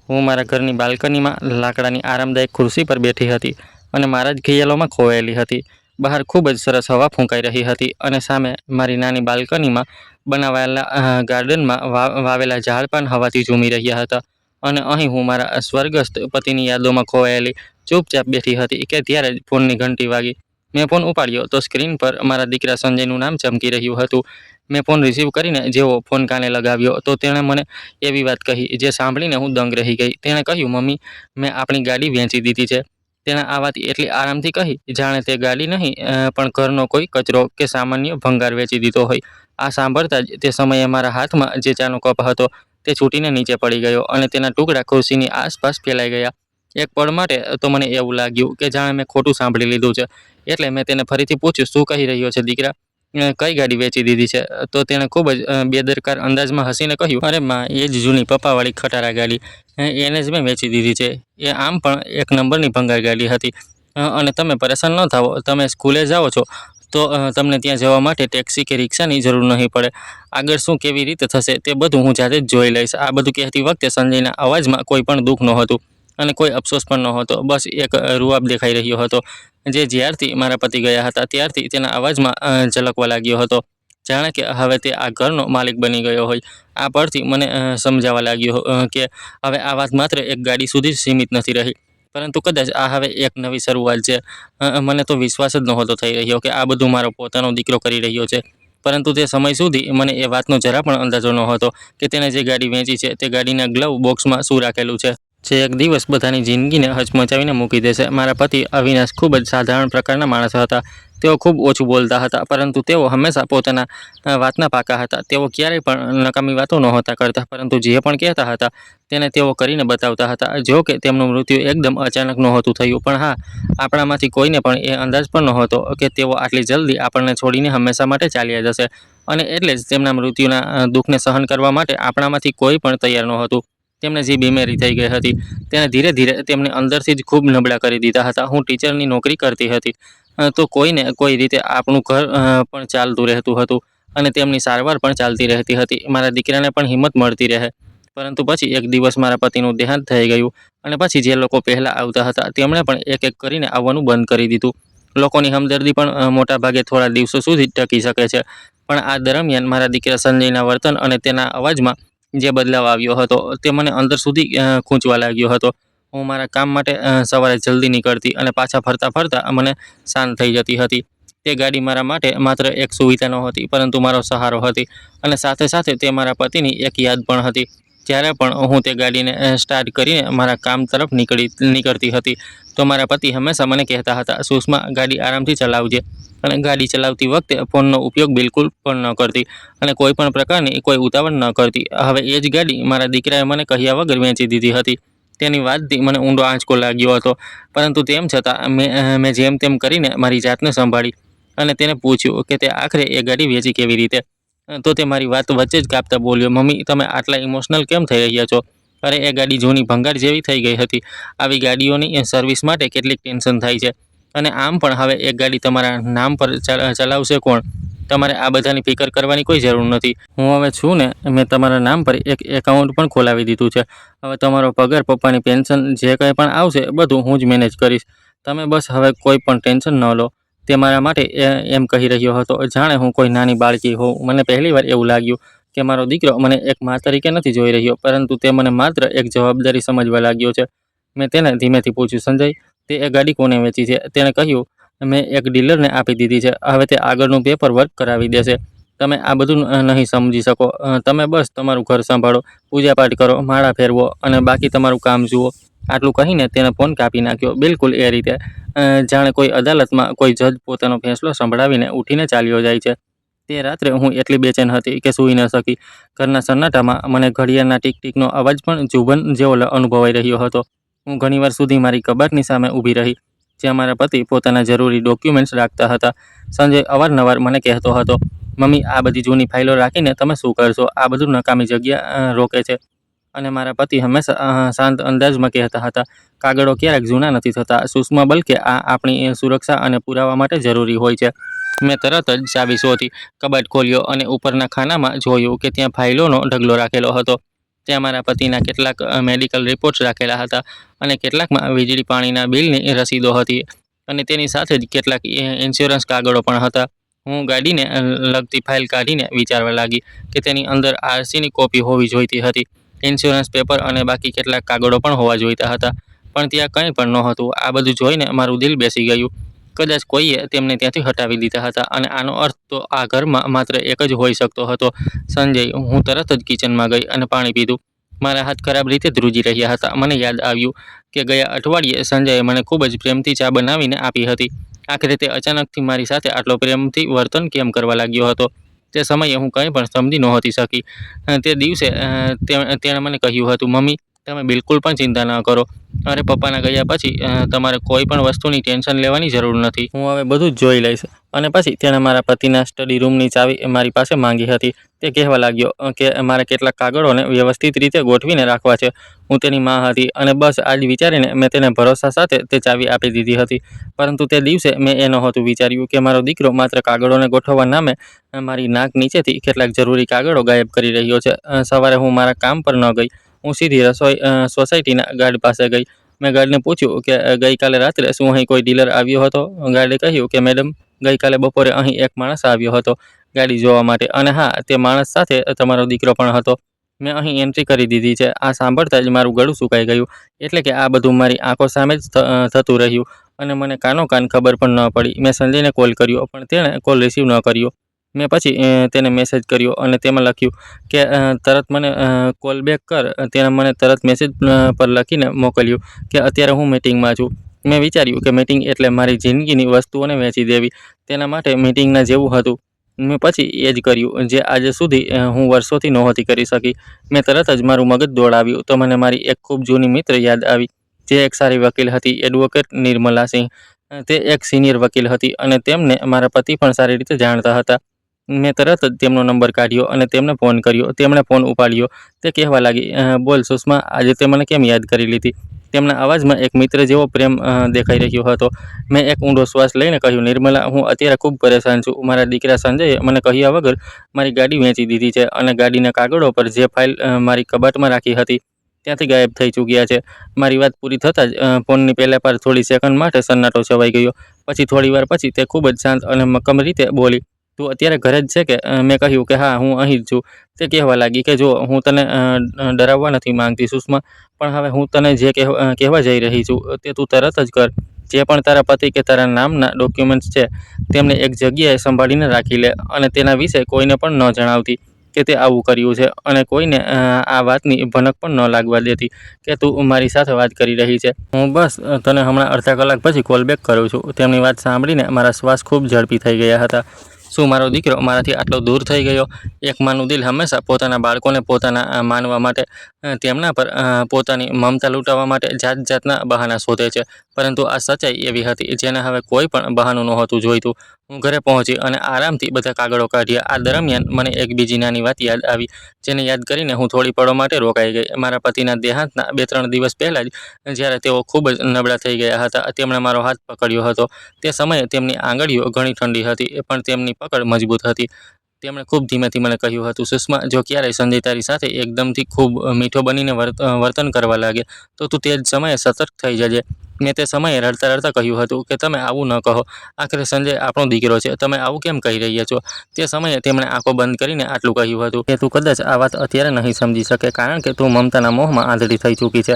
હું મારા ઘરની બાલ્કનીમાં લાકડાની આરામદાયક ખુરશી પર બેઠી હતી અને મારા જ ખિયાલોમાં ખોવાયેલી હતી. બહાર ખૂબ જ સરસ હવા ફૂંકાઈ રહી હતી અને સામે મારી નાની બાલ્કનીમાં બનાવાયેલા ગાર્ડનમાં વાવેલા ઝાડ પણ હવાથી ઝૂમી રહ્યા હતા. અને અહીં હું મારા સ્વર્ગસ્થ પતિની યાદોમાં ખોવાયેલી ચૂપચાપ બેઠી હતી કે ત્યારે જ ફોનની ઘંટી વાગી. મેં ફોન ઉપાડ્યો તો સ્ક્રીન પર મારા દીકરા સંજયનું નામ ચમકી રહ્યું હતું. મેં ફોન રિસીવ કરીને જેવો ફોન કાને લગાવ્યો તો તેણે મને એવી વાત કહી જે સાંભળીને હું દંગ રહી ગઈ. તેણે કહ્યું, મમ્મી, મેં આપણી ગાડી વેચી દીધી છે. તેણે આ વાત એટલી આરામથી કહી જાણે તે ગાડી નહીં પણ ઘરનો કોઈ કચરો કે સામાન્ય ભંગાર વેચી દીધો હોય. આ સાંભળતા જ તે સમયે મારા હાથમાં જે ચાનો કપ હતો તે છૂટીને નીચે પડી ગયો અને તેના ટુકડા ખુરશીની આસપાસ ફેલાઈ ગયા. એક પળ માટે તો મને એવું લાગ્યું કે જાણે મેં ખોટું સાંભળી લીધું છે. એટલે મેં તેને ફરીથી પૂછ્યું, શું કહી રહ્યો છે દીકરા? કઈ ગાડી વેચી દીધી છે? તો તેણે ખૂબ જ બેદરકાર અંદાજમાં હસીને કહ્યું, અરે માં, એ જ જૂની પપ્પાવાળી ખટારા ગાડી, એને જ મેં વેચી દીધી છે. એ આમ પણ એક નંબરની ભંગાર ગાડી હતી. અને તમે પરેશાન ન થાવો, તમે સ્કૂલે જાઓ છો તો તમને ત્યાં જવા માટે ટેક્સી કે રિક્ષાની જરૂર નહીં પડે. આગળ શું કેવી રીતે થશે તે બધું હું જાતે જ જોઈ લઈશ. આ બધું કહેતી વખતે સંજયના અવાજમાં કોઈ પણ દુઃખ નહોતું અને કોઈ અફસોસ પણ નહોતો. બસ એક રૂઆબ દેખાઈ રહ્યો હતો જે જ્યારથી મારા પતિ ગયા હતા ત્યારથી તેના અવાજમાં ઝલકવા લાગ્યો હતો. જાણે કે હવે તે આ ઘરનો માલિક બની ગયો હોય. આ પરથી મને સમજાવવા લાગ્યો કે હવે આ વાત માત્ર એક ગાડી સુધી સીમિત નથી રહી, પરંતુ કદાચ આ હવે એક નવી શરૂઆત છે. મને તો વિશ્વાસ જ નહોતો થઈ રહ્યો કે આ બધું મારો પોતાનો દીકરો કરી રહ્યો છે. પરંતુ તે સમય સુધી મને એ વાતનો જરા પણ અંદાજો નહોતો કે તેણે જે ગાડી વેચી છે તે ગાડીના ગ્લવ બોક્સમાં શું રાખેલું છે, જે એક દિવસ બધાની જિંદગીને હચમચાવીને મૂકી દેશે. મારા પતિ અવિનાશ ખૂબ જ સાધારણ પ્રકારના માણસ હતા. તેઓ ખૂબ ઓછું બોલતા હતા, પરંતુ તેઓ હંમેશા પોતાના વાતના પાકા હતા. તેઓ ક્યારેય પણ નકામી વાતો નહોતા કરતા, પરંતુ જે પણ કહેતા હતા તેને તેઓ કરીને બતાવતા હતા. જો કે તેમનું મૃત્યુ એકદમ અચાનક નહોતું થયું, પણ હા, આપણામાંથી કોઈને પણ એ અંદાજ પણ નહોતો કે તેઓ આટલી જલ્દી આપણને છોડીને હંમેશા માટે ચાલ્યા જશે. અને એટલે જ તેમના મૃત્યુના દુઃખને સહન કરવા માટે આપણામાંથી કોઈ પણ તૈયાર નહોતું. તેમને જે બીમારી થઈ ગઈ હતી તેને ધીરે ધીરે તેમને અંદરથી જ ખૂબ નબળા કરી દીધા હતા. હું ટીચરની નોકરી કરતી હતી તો કોઈને કોઈ રીતે આપણું ઘર પણ ચાલતું રહેતું હતું અને તેમની સારવાર પણ ચાલતી રહેતી હતી. મારા દીકરાને પણ હિંમત મળતી રહે. પરંતુ પછી એક દિવસ મારા પતિનું દેહાંત થઈ ગયું અને પછી જે લોકો પહેલાં આવતા હતા તેમણે પણ એક એક કરીને આવવાનું બંધ કરી દીધું. લોકોની હમદર્દી પણ મોટાભાગે થોડા દિવસો સુધી ટકી શકે છે, પણ આ દરમિયાન મારા દીકરા સંજયના વર્તન અને તેના અવાજમાં જે બદલાવ આવ્યો હતો તે મને અંદર સુધી ખૂંચવા લાગ્યો હતો. હું મારા કામ માટે સવારે જલ્દી નીકળતી અને પાછા ફરતા ફરતા મને શાંત થઈ જતી હતી. તે ગાડી મારા માટે માત્ર એક સુવિધા નહોતી, પરંતુ મારો સહારો હતી અને સાથે સાથે તે મારા પતિની એક યાદ પણ હતી. જ્યારે પણ હું તે ગાડીને સ્ટાર્ટ કરીને મારા કામ તરફ નીકળતી હતી તો મારા પતિ હંમેશા મને કહેતા હતા, સુષ્મા, ગાડી આરામથી ચલાવજે. અને ગાડી ચલાવતી વખતે ફોનનો ઉપયોગ બિલકુલ પણ ન કરતી અને કોઈ પણ પ્રકારની કોઈ ઉતાવળ ન કરતી. હવે એ જ ગાડી મારા દીકરાએ મને કહ્યા વગર વેચી દીધી હતી. તેની વાતથી મને ઊંડો આંચકો લાગ્યો હતો, પરંતુ તેમ છતાં મેં જેમ તેમ કરીને મારી જાતને સંભાળી અને તેને પૂછ્યું કે તે આખરે એ ગાડી વેચી કેવી રીતે. તો તે મારી વાત વચ્ચે જ કાપતા બોલ્યો, મમ્મી, તમે આટલા ઇમોશનલ કેમ થઈ રહ્યા છો? અરે, એ ગાડી જૂની ભંગાર જેવી થઈ ગઈ હતી. આવી ગાડીઓની સર્વિસ માટે કેટલીક ટેન્શન થાય છે. અને આમ પણ હવે એક ગાડી તમારા નામ પર ચલાવશે કોણ? તમારે આ બધાની ફિકર કરવાની કોઈ જરૂર નથી. હું હવે છું ને, મેં તમારા નામ પર એક એકાઉન્ટ પણ ખોલાવી દીધું છે. હવે તમારો પગાર, પપ્પાની પેન્શન, જે કંઈ પણ આવશે બધું હું જ મેનેજ કરીશ. તમે બસ હવે કોઈ પણ ટેન્શન ન લો. તે મારા માટે એમ કહી રહ્યો હતો જાણે હું કોઈ નાની બાળકી હોઉં. મને પહેલીવાર એવું લાગ્યું કે મારો દીકરો મને એક મા તરીકે નથી જોઈ રહ્યો, પરંતુ તે મને માત્ર એક જવાબદારી સમજવા લાગ્યો છે. મેં તેને ધીમેથી પૂછ્યું, સંજય, તે એ ગાડી કોને વેચી છે? તેણે કહ્યું, મેં એક ડીલરને આપી દીધી છે. હવે તે આગળનું પેપર વર્ક કરાવી દેશે. તમે આ બધું નહીં સમજી શકો. તમે બસ તમારું ઘર સંભાળો, પૂજાપાઠ કરો, માળા ફેરવો અને બાકી તમારું કામ જુઓ. આટલું કહીને તેને ફોન કાપી નાખ્યો. બિલકુલ એ રીતે જાણે કોઈ અદાલતમાં કોઈ જજ પોતાનો ફેંસલો સંભળાવીને ઉઠીને ચાલ્યો જાય છે. તે રાત્રે હું એટલી બેચેન હતી કે સૂઈ ન શકી. ઘરના સન્નાટામાં મને ઘડિયાળના ટીક ટીકનો અવાજ પણ જુબન જેવો અનુભવાઈ રહ્યો હતો. હું ઘણીવાર સુધી મારી કબાટની સામે ઊભી રહી, જ્યાં મારા પતિ પોતાના જરૂરી ડોક્યુમેન્ટ્સ રાખતા હતા. સંજય અવારનવાર મને કહેતો હતો, મમ્મી, આ બધી જૂની ફાઇલો રાખીને તમે શું કરશો? આ બધું નકામી જગ્યા રોકે છે. અને મારા પતિ હંમેશા શાંત અંદાજમાં કહેતા હતા, કાગળો ક્યારેક જૂના નથી થતા, સુષ્મા, બલકે આ આપણી સુરક્ષા અને પુરાવા માટે જરૂરી હોય છે. મેં તરત જ ચાવી શોધી, કબાટ ખોલ્યો અને ઉપરના ખાનામાં જોયું કે ત્યાં ફાઇલોનો ઢગલો રાખેલો હતો. ત્યાં મારા પતિના કેટલાક મેડિકલ રિપોર્ટ્સ રાખેલા હતા અને કેટલાકમાં વીજળી પાણીના બિલની રસીદો હતી અને તેની સાથે જ કેટલાક ઇન્સ્યોરન્સ કાગળો પણ હતા. હું ગાડીને લગતી ફાઇલ કાઢીને વિચારવા લાગી કે તેની અંદર આરસીની કોપી હોવી જોઈતી હતી, ઇન્સ્યોરન્સ પેપર અને બાકી કેટલાક કાગળો પણ હોવા જોઈતા હતા. પણ ત્યાં કંઈ પણ નહોતું. આ બધું જોઈને મારું દિલ બેસી ગયું. કદાચ કોઈએ તેમને ત્યાંથી હટાવી દીધા હતા અને આનો અર્થ તો આ ઘરમાં માત્ર એક જ હોઈ શકતો હતો, સંજય. હું તરત જ કિચનમાં ગઈ અને પાણી પીધું. મારા હાથ ખરાબ રીતે ધ્રુજી રહ્યા હતા. મને યાદ આવ્યું કે ગયા અઠવાડિયે સંજયે મને ખૂબ જ પ્રેમથી ચા બનાવીને આપી હતી. આખરે તે અચાનકથી મારી સાથે આટલો પ્રેમથી વર્તન કેમ કરવા લાગ્યો હતો? તે સમયે હું કંઈ પણ સમજી નહોતી શકી. તે દિવસે તેણે મને કહ્યું હતું, મમ્મી, તમે બિલકુલ પણ ચિંતા ન કરો. અરે, પપ્પાના ગયા પછી તમારે કોઈ પણ વસ્તુની ટેન્શન લેવાની જરૂર નથી. હું હવે બધું જ જોઈ લઈશ. અને પછી તેણે મારા પતિના સ્ટડી રૂમની ચાવી મારી પાસે માંગી હતી. તે કહેવા લાગ્યો કે મારે કેટલાક કાગળોને વ્યવસ્થિત રીતે ગોઠવીને રાખવા છે. હું તેની માં હતી અને બસ આ જ વિચારીને મેં તેને ભરોસા સાથે તે ચાવી આપી દીધી હતી. પરંતુ તે દિવસે મેં એ નહોતું વિચાર્યું કે મારો દીકરો માત્ર કાગળોને ગોઠવવા નામે મારી નાક નીચેથી કેટલાક જરૂરી કાગળો ગાયબ કરી રહ્યો છે. સવારે હું મારા કામ પર ન ગઈ. હું સીધી સોસાયટીના ગાર્ડ પાસે ગઈ. મેં ગાર્ડને પૂછ્યું કે ગઈકાલે રાત્રે શું અહીં કોઈ ડીલર આવ્યો હતો? ગાર્ડે કહ્યું કે મેડમ, ગઈકાલે બપોરે અહીં એક માણસ આવ્યો હતો ગાડી જોવા માટે, અને હા, તે માણસ સાથે તમારો દીકરો પણ હતો. મેં અહીં એન્ટ્રી કરી દીધી છે. આ સાંભળતા જ મારું ગળું સુકાઈ ગયું. એટલે કે આ બધું મારી આંખો સામે જ થતું રહ્યું અને મને કાન ખબર પણ ન પડી. મેં સંજયને કોલ કર્યો પણ તેણે કોલ રિસીવ ન કર્યો. મેં પછી તેને મેસેજ કર્યો અને તેમાં લખ્યું કે તરત મને કોલ બેક કર. તેણે મને તરત મેસેજ પર લખીને મોકલ્યું કે અત્યારે હું મીટિંગમાં છું. મેં વિચાર્યું કે મીટિંગ એટલે મારી જિંદગીની વસ્તુઓને વેચી દેવી. તેના માટે મીટિંગના જેવું હતું. મેં પછી એ જ કર્યું જે આજે સુધી હું વર્ષોથી નહોતી કરી શકી. મેં તરત જ મારું મગજ દોડાવ્યું તો મને મારી એક ખૂબ જૂની મિત્ર યાદ આવી, જે એક સારી વકીલ હતી, એડવોકેટ નિર્મલા સિંહ. તે એક સિનિયર વકીલ હતી અને તેમને મારા પતિ પણ સારી રીતે જાણતા હતા. મેં તરત જ તેમનો નંબર કાઢ્યો અને તેમને ફોન કર્યો. તેમણે ફોન ઉપાડ્યો. તે કહેવા લાગી, બોલ સુષ્મા, આજે તે મને કેમ યાદ કરી લીધી? તેમના અવાજમાં એક મિત્ર જેવો પ્રેમ દેખાઈ રહ્યો હતો. મેં એક ઊંડો શ્વાસ લઈને કહ્યું, નિર્મલા, હું અત્યારે ખૂબ પરેશાન છું. મારા દીકરા સંજયે મને કહ્યા વગર મારી ગાડી વેચી દીધી છે અને ગાડીના કાગળો પર જે ફાઇલ મારી કબાટમાં રાખી હતી ત્યાંથી ગાયબ થઈ ચૂક્યા છે. મારી વાત પૂરી થતાં જ ફોનની પહેલા પર થોડી સેકન્ડ માટે સન્નાટો છવાઈ ગયો. પછી થોડી વાર પછી તે ખૂબ જ શાંત અને મક્કમ રીતે બોલી, તું અત્યારે ઘરે જ છે કે? મેં કહ્યું કે હા, હું અહીં જ છું. તે કહેવા લાગી કે જો, હું તને ડરાવવા નથી માંગતી સુષ્મા, પણ હવે હું તને જે કહેવા જઈ રહી છું તે તું તરત જ કર. જે પણ તારા પતિ કે તારા નામના ડોક્યુમેન્ટ્સ છે તેમને એક જગ્યાએ સંભાળીને રાખી લે અને તેના વિશે કોઈને પણ ન જણાવતી કે તે આવું કર્યું છે, અને કોઈને આ વાતની ભનક પણ ન લાગવા દેતી કે તું મારી સાથે વાત કરી રહી છે. હું બસ તને હમણાં અડધા કલાક પછી કોલ બેક કરું છું. તેમની વાત સાંભળીને મારા શ્વાસ ખૂબ ઝડપી થઈ ગયા હતા. શું મારો દીકરો મારાથી આટલો દૂર થઈ ગયો? એક માનું દિલ હંમેશા પોતાના બાળકોને પોતાના માનવા માટે, તેમના પર પોતાની મમતા લૂંટાવવા માટે જાત જાતના બહાના શોધે છે. પરંતુ આ સચ્ચાઈ એવી હતી જેને હવે કોઈ પણ બહાનું નહોતું જોઈતું. હું ઘરે પહોંચી અને આરામથી બધા કાગળો કાઢ્યા. આ દરમિયાન મને એક બીજી નાની વાત યાદ આવી, જેને યાદ કરીને હું થોડી પળો માટે રોકાઈ ગઈ. મારા પતિના દેહાંતના 2-3 દિવસ પહેલાં જ, જ્યારે તેઓ ખૂબ જ નબળા થઈ ગયા હતા, તેમણે મારો હાથ પકડ્યો હતો. તે સમયે તેમની આંગળીઓ ઘણી ઠંડી હતી, પણ તેમની પકડ મજબૂત હતી. તેમણે ખૂબ ધીમેથી મને કહ્યું હતું, સુષ્મા, જો ક્યારેય સંજય તારી સાથે એકદમથી ખૂબ મીઠો બનીને વર્તન કરવા લાગે તો તું તે જ સમયે સતર્ક થઈ જજે. મેં તે સમયે રડતા રડતા કહ્યું હતું કે તમે આવું ન કહો. આખરે સંજય આપણો દીકરો છે. તમે આવું કેમ કહી રહ્યા છો? તે સમયે તેમણે આંખો બંધ કરીને આટલું કહ્યું હતું કે તું કદાચ આ વાત અત્યારે નહીં સમજી શકે, કારણ કે તું મમતાના મોહમાં આંધળી થઈ ચૂકી છે.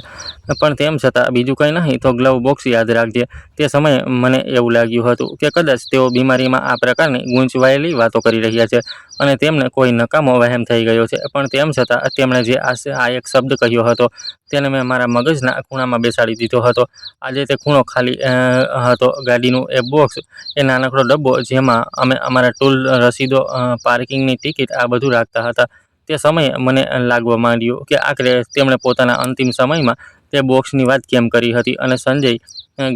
પણ તેમ છતાં બીજું કંઈ નહીં તો ગ્લવ બોક્સ યાદ રાખજે. તે સમયે મને એવું લાગ્યું હતું કે કદાચ તેઓ બીમારીમાં આ પ્રકારની ગૂંચવાયેલી વાતો કરી રહ્યા છે અને તેમને કોઈ નકામો વહેમ થઈ ગયો છે. પણ તેમ છતાં તેમણે જે આ એક શબ્દ કહ્યો હતો તેને મેં મારા મગજના ખૂણામાં બેસાડી દીધો હતો. આજે તે ખૂણો ખાલી હતો. ગાડીનું એ બોક્સ, એ નાનકડો ડબ્બો જેમાં અમે અમારા ટૂલ, રસીદો, પાર્કિંગની ટિકિટ આ બધું રાખતા હતા. તે સમયે મને લાગવા માંડ્યું કે આખરે તેમણે પોતાના અંતિમ સમયમાં તે બોક્સની વાત કેમ કરી હતી અને સંજય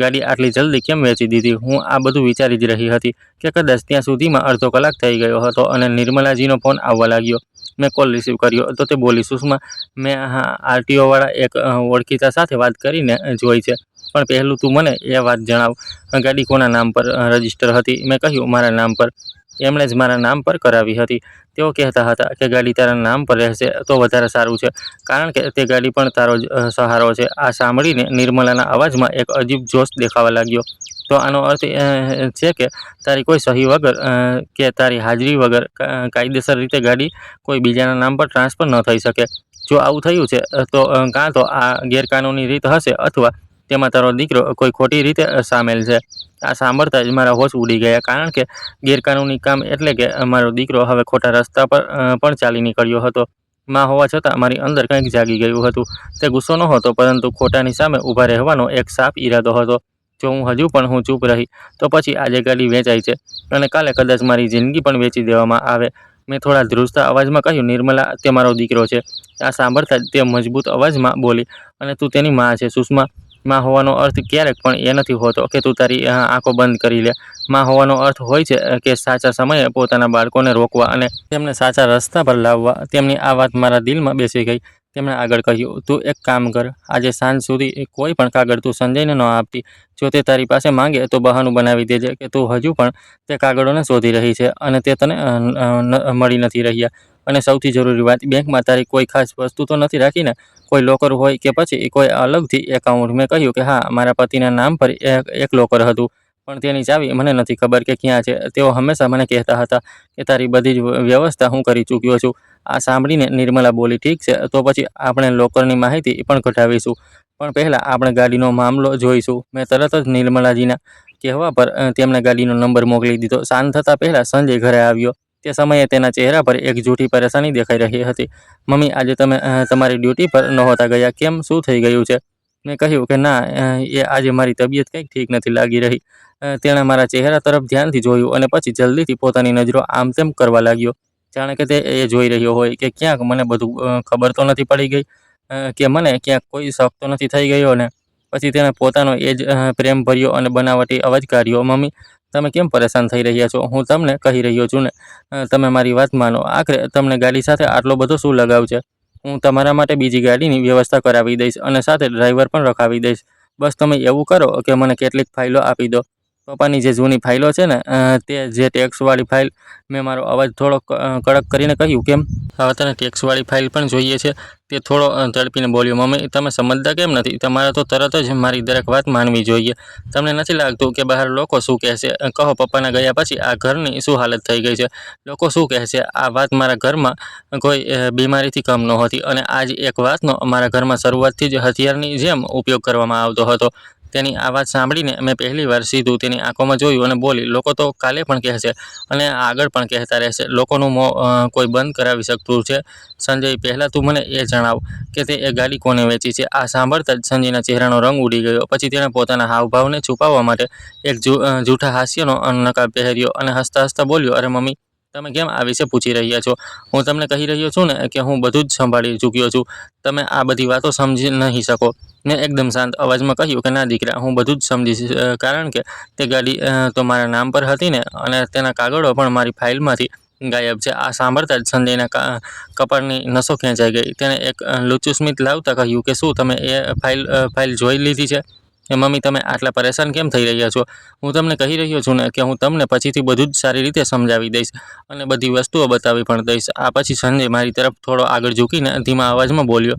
ગાડી આટલી જલ્દી કેમ વેચી દીધી. હું આ બધું વિચારી જ રહી હતી કે કદાચ ત્યાં સુધીમાં અડધો કલાક થઈ ગયો હતો અને નિર્મલાજીનો ફોન આવવા લાગ્યો. મેં કોલ રિસીવ કર્યો તો તે બોલી, સુષ્મા, મેં આરટીઓ વાળા એક ઓળખીતા સાથે વાત કરીને જોઈ છે, પણ પહેલું તું મને એ વાત જણાવ, ગાડી કોના નામ પર રજીસ્ટર હતી? મેં કહ્યું, મારા નામ પર. એમણે જ મારા નામ પર કરાવી હતી. તેઓ કહેતા હતા કે ગાડી તારા નામ પર રહેશે તો વધારે સારું છે, કારણ કે તે ગાડી પણ તારો જ સહારો છે. આ સાંભળીને નિર્મલાના અવાજમાં એક અજીબ જોશ દેખાવા લાગ્યો. તો આનો અર્થ છે કે તારી કોઈ સહી વગર કે તારી હાજરી વગર કાયદેસર રીતે ગાડી કોઈ બીજાના નામ પર ટ્રાન્સફર ન થઈ શકે. જો આવું થયું છે તો કાં તો આ ગેરકાનૂની રીત હશે અથવા તેમાં તારો દીકરો કોઈ ખોટી રીતે સામેલ છે. આ સાંભળતા જ મારા હોશ ઉડી ગયા, કારણ કે ગેરકાનૂની કામ એટલે કે મારો દીકરો હવે ખોટા રસ્તા પર પણ ચાલી નીકળ્યો હતો. માં હોવા છતાં મારી અંદર કંઈક જાગી ગયું હતું. તે ગુસ્સો નહોતો, પરંતુ ખોટાની સામે ઊભા રહેવાનો એક સાફ ઈરાદો હતો. જો હજુ પણ હું ચૂપ રહી તો પછી આજે ગાડી વેચાઈ છે અને કાલે કદાચ મારી જિંદગી પણ વેચી દેવામાં આવે. મેં થોડા ધ્રુજતા અવાજમાં કહ્યું, નિર્મલા, તે મારો દીકરો છે. આ સાંભળતા જ તે મજબૂત અવાજમાં બોલી, અને તું તેની માં છે સુષ્મા. માં હોવાનો અર્થ ક્યારેક પણ એ નથી હોતો કે તું તારી આંખો બંધ કરી લે. માં હોવાનો અર્થ હોય છે કે સાચા સમયે પોતાના બાળકોને રોકવા અને તેમને સાચા રસ્તા પર લાવવા. તેમની આ વાત મારા દિલમાં બેસી ગઈ. તેમણે આગળ કહ્યું, તું એક કામ કર, આજે સાંજ સુધી કોઈ પણ કાગળ તું સંજયને ન આપતી. જો તે તારી પાસે માંગે તો બહાનું બનાવી દેજે કે તું હજુ પણ તે કાગળોને શોધી રહી છે અને તે તને મળી નથી રહ્યા. અને સૌથી જરૂરી વાત, બેંકમાં તારી કોઈ ખાસ વસ્તુ તો નથી રાખી ને? કોઈ લોકર હોય કે પછી કોઈ અલગથી એકાઉન્ટ? મેં કહ્યું કે હા, મારા પતિના નામ પર એક લોકર હતું, પણ તેની ચાવી મને નથી ખબર કે ક્યાં છે. તેઓ હંમેશા મને કહેતા હતા કે તારી બધી જ વ્યવસ્થા હું કરી ચૂક્યો છું. આ સાંભળીને નિર્મલા બોલી, ઠીક છે, તો પછી આપણે લોકરની માહિતી પણ કઢાવીશું, પણ પહેલાં આપણે ગાડીનો મામલો જોઈશું. મેં તરત જ નિર્મલાજીના કહેવા પર તેમણે ગાડીનો નંબર મોકલી દીધો. શાંત થતાં પહેલાં સંજય ઘરે આવ્યો. તે સમયે તેના ચહેરા પર એક જૂઠી પરેશાની દેખાઈ રહી હતી. મમ્મી, આજે તમે તમારી ડ્યુટી પર નહોતા ગયા કેમ? શું થઈ ગયું છે? મેં કહ્યું કે ના, એ આજે મારી તબિયત કંઈક ઠીક નથી લાગી રહી. તેણે મારા ચહેરા તરફ ધ્યાનથી જોયું અને પછી જલ્દીથી પોતાની નજરો આમ તેમ કરવા લાગ્યો, જાણે કે તે એ જોઈ રહ્યો હોય કે ક્યાંક મને બધું ખબર તો નથી પડી ગઈ, કે મને ક્યાંક કોઈ શક તો નથી થઈ ગયો ને? પછી તેણે પોતાનો એ જ પ્રેમભર્યો અને બનાવટી અવાજ કાઢ્યો, મમ્મી, તમે કેમ પરેશાન થઈ રહ્યા છો? હું તમને કહી રહ્યો છું ને, તમે મારી વાત માનો. આખરે તમને ગાડી સાથે આટલો બધો શું લગાવ છે? હું તમારા માટે બીજી ગાડીની વ્યવસ્થા કરાવી દઈશ અને સાથે ડ્રાઈવર પણ રખાવી દઈશ. બસ તમે એવું કરો કે મને કેટલીક ફાઇલો આપી દો. પપ્પાની જે જૂની ફાઇલો છે ને, તે જે ટેક્સવાળી ફાઇલ. મેં મારો અવાજ થોડો કડક કરીને કહ્યું, કેમ? હવે તને ટેક્સવાળી ફાઇલ પણ જોઈએ છે? તે થોડો તડપીને બોલ્યો, મમ્મી, તમે સમજતા કેમ નથી? તમારે તો તરત જ મારી દરેક વાત માનવી જોઈએ. તમને નથી લાગતું કે બહાર લોકો શું કહેશે? કહો, પપ્પાના ગયા પછી આ ઘરની શું હાલત થઈ ગઈ છે? લોકો શું કહેશે? આ વાત મારા ઘરમાં કોઈ બીમારીથી કમ નહોતી, અને આજ એક વાતનો મારા ઘરમાં શરૂઆતથી જ હથિયારની જેમ ઉપયોગ કરવામાં આવતો હતો. તેની આ વાત સાંભળીને મેં પહેલીવાર સીધું તેની આંખોમાં જોયું અને બોલી, લોકો તો કાલે પણ કહેશે અને આગળ પણ કહેતા રહેશે. લોકોનું મોં કોઈ બંધ કરાવી શકતું છે? સંજય, પહેલાં તું મને એ જણાવ કે તે એ ગાડી કોને વેચી છે? આ સાંભળતા જ સંજયના ચહેરાનો રંગ ઉડી ગયો. પછી તેણે પોતાના હાવભાવને છુપાવવા માટે એક જૂઠા હાસ્યનો નકાબ પહેર્યો અને હસતા હસતા બોલ્યો, અરે મમ્મી, તમે કેમ આ વિશે પૂછી રહ્યા છો? હું તમને કહી રહ્યો છું ને કે હું બધું જ સંભાળી ચૂક્યો છું. તમે આ બધી વાતો સમજી નહીં શકો. મેં એકદમ શાંત અવાજમાં કહ્યું કે ના દીકરા, હું બધું જ સમજીશ, કારણ કે તે ગાડી તો મારા નામ પર હતી ને, અને તેના કાગળો પણ મારી ફાઇલમાંથી ગાયબ છે. આ સાંભળતા જ સંજયના કપાળની નસો ખેંચાઈ ગઈ. તેણે એક લૂચું સ્મિત લાવતા કહ્યું કે શું તમે એ ફાઇલ જોઈ લીધી છે? મમ્મી, તમે આટલા પરેશાન કેમ થઈ રહ્યા છો? હું તમને કહી રહ્યો છું ને કે હું તમને પછીથી બધું જ સારી રીતે સમજાવી દઈશ અને બધી વસ્તુઓ બતાવી પણ દઈશ. આ પછી સંજય મારી તરફ થોડો આગળ ઝૂકીને ધીમા અવાજમાં બોલ્યો,